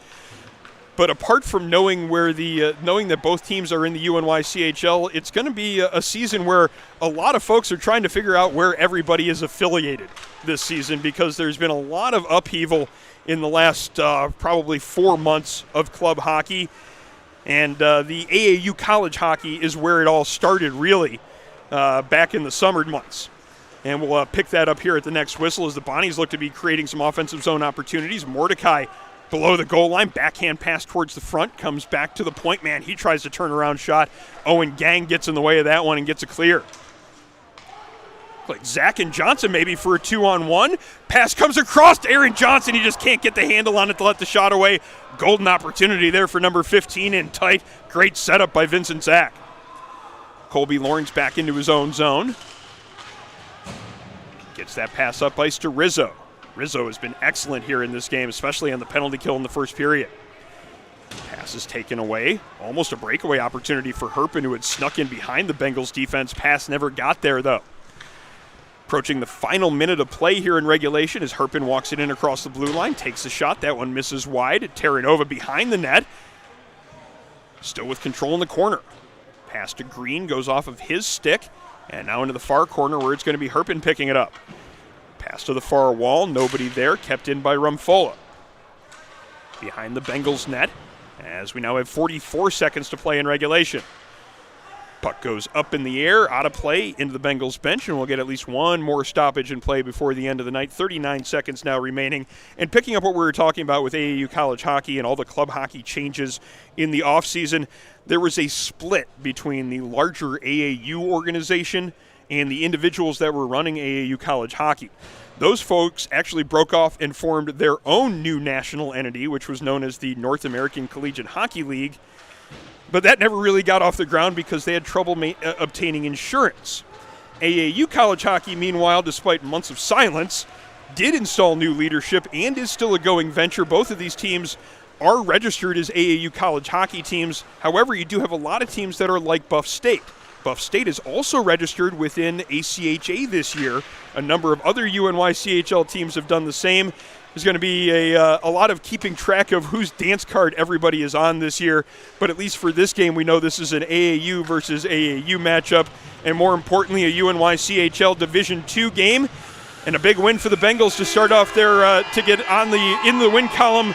But apart from knowing knowing that both teams are in the UNY-CHL, it's going to be a season where a lot of folks are trying to figure out where everybody is affiliated this season, because there's been a lot of upheaval in the last probably 4 months of club hockey. And the AAU college hockey is where it all started, really, back in the summer months. And we'll pick that up here at the next whistle as the Bonnies look to be creating some offensive zone opportunities. Mordecai below the goal line, backhand pass towards the front, comes back to the point man. He tries to turn around shot. Owen Gang gets in the way of that one and gets a clear. Like Zach and Johnson maybe for a 2-on-1. Pass comes across to Aaron Johnson. He just can't get the handle on it to let the shot away. Golden opportunity there for number 15 in tight. Great setup by Vincent Zach. Colby Lawrence back into his own zone. Gets that pass up ice to Rizzo. Rizzo has been excellent here in this game, especially on the penalty kill in the first period. Pass is taken away. Almost a breakaway opportunity for Herpin, who had snuck in behind the Bengals defense. Pass never got there, though. Approaching the final minute of play here in regulation as Herpin walks it in across the blue line, takes the shot. That one misses wide. Terranova behind the net. Still with control in the corner. Pass to Green goes off of his stick. And now into the far corner where it's going to be Herpin picking it up. Pass to the far wall, nobody there, kept in by Rumfola. Behind the Bengals net, as we now have 44 seconds to play in regulation. Puck goes up in the air, out of play, into the Bengals bench, and we'll get at least one more stoppage in play before the end of the night. 39 seconds now remaining. And picking up what we were talking about with AAU college hockey and all the club hockey changes in the offseason, there was a split between the larger AAU organization and the individuals that were running AAU college hockey. Those folks actually broke off and formed their own new national entity, which was known as the North American Collegiate Hockey League. But that never really got off the ground because they had trouble obtaining insurance. AAU college hockey, meanwhile, despite months of silence, did install new leadership and is still a going venture. Both of these teams are registered as AAU college hockey teams. However, you do have a lot of teams that are like Buff State. Buff State is also registered within ACHA this year. A number of other UNY-CHL teams have done the same. There's going to be a lot of keeping track of whose dance card everybody is on this year. But at least for this game, we know this is an AAU versus AAU matchup. And more importantly, a UNY-CHL Division II game. And a big win for the Bengals to start off their to get in the win column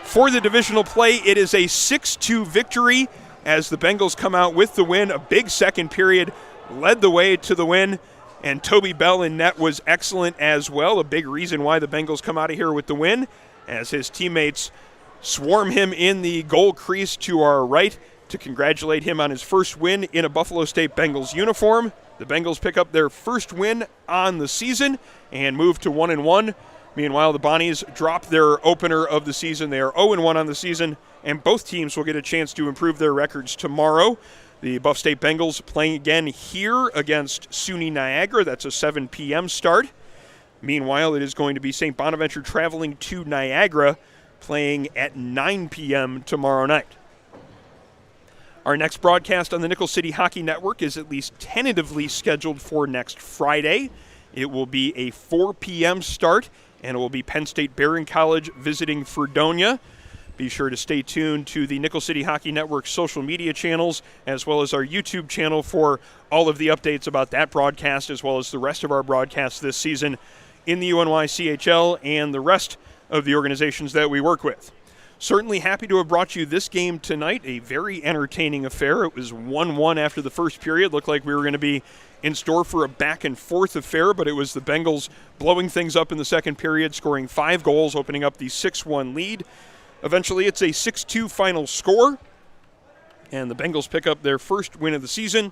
for the divisional play. It is a 6-2 victory as the Bengals come out with the win. A big second period led the way to the win. And Toby Bell in net was excellent as well. A big reason why the Bengals come out of here with the win, as his teammates swarm him in the goal crease to our right to congratulate him on his first win in a Buffalo State Bengals uniform. The Bengals pick up their first win on the season and move to 1-1. Meanwhile, the Bonnies drop their opener of the season. They are 0-1 on the season, and both teams will get a chance to improve their records tomorrow. The Buff State Bengals playing again here against SUNY Niagara. That's a 7 p.m. start. Meanwhile, it is going to be St. Bonaventure traveling to Niagara, playing at 9 p.m. tomorrow night. Our next broadcast on the Nickel City Hockey Network is at least tentatively scheduled for next Friday. It will be a 4 p.m. start, and it will be Penn State Barron College visiting Fredonia. Be sure to stay tuned to the Nickel City Hockey Network social media channels, as well as our YouTube channel for all of the updates about that broadcast, as well as the rest of our broadcasts this season in the UNY-CHL and the rest of the organizations that we work with. Certainly happy to have brought you this game tonight, a very entertaining affair. It was 1-1 after the first period. Looked like we were going to be in store for a back-and-forth affair, but it was the Bengals blowing things up in the second period, scoring 5 goals, opening up the 6-1 lead. Eventually, it's a 6-2 final score, and the Bengals pick up their first win of the season.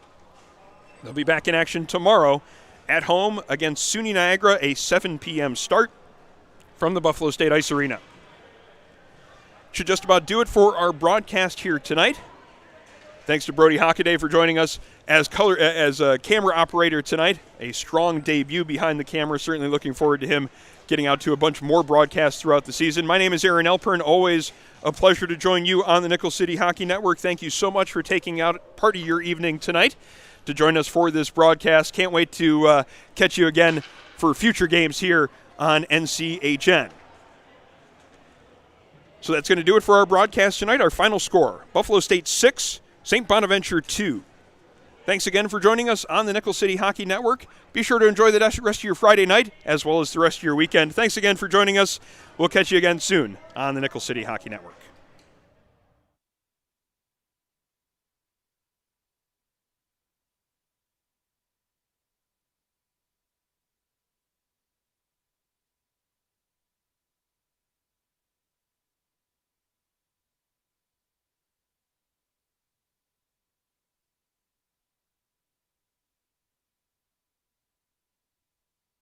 They'll be back in action tomorrow at home against SUNY Niagara, a 7 p.m. start from the Buffalo State Ice Arena. Should just about do it for our broadcast here tonight. Thanks to Brody Hockaday for joining us as camera operator tonight. A strong debut behind the camera. Certainly looking forward to him getting out to a bunch more broadcasts throughout the season. My name is Aaron Elpern. Always a pleasure to join you on the Nickel City Hockey Network. Thank you so much for taking out part of your evening tonight to join us for this broadcast. Can't wait to catch you again for future games here on NCHN. So that's going to do it for our broadcast tonight. Our final score, Buffalo State 6, St. Bonaventure 2. Thanks again for joining us on the Nickel City Hockey Network. Be sure to enjoy the rest of your Friday night as well as the rest of your weekend. Thanks again for joining us. We'll catch you again soon on the Nickel City Hockey Network.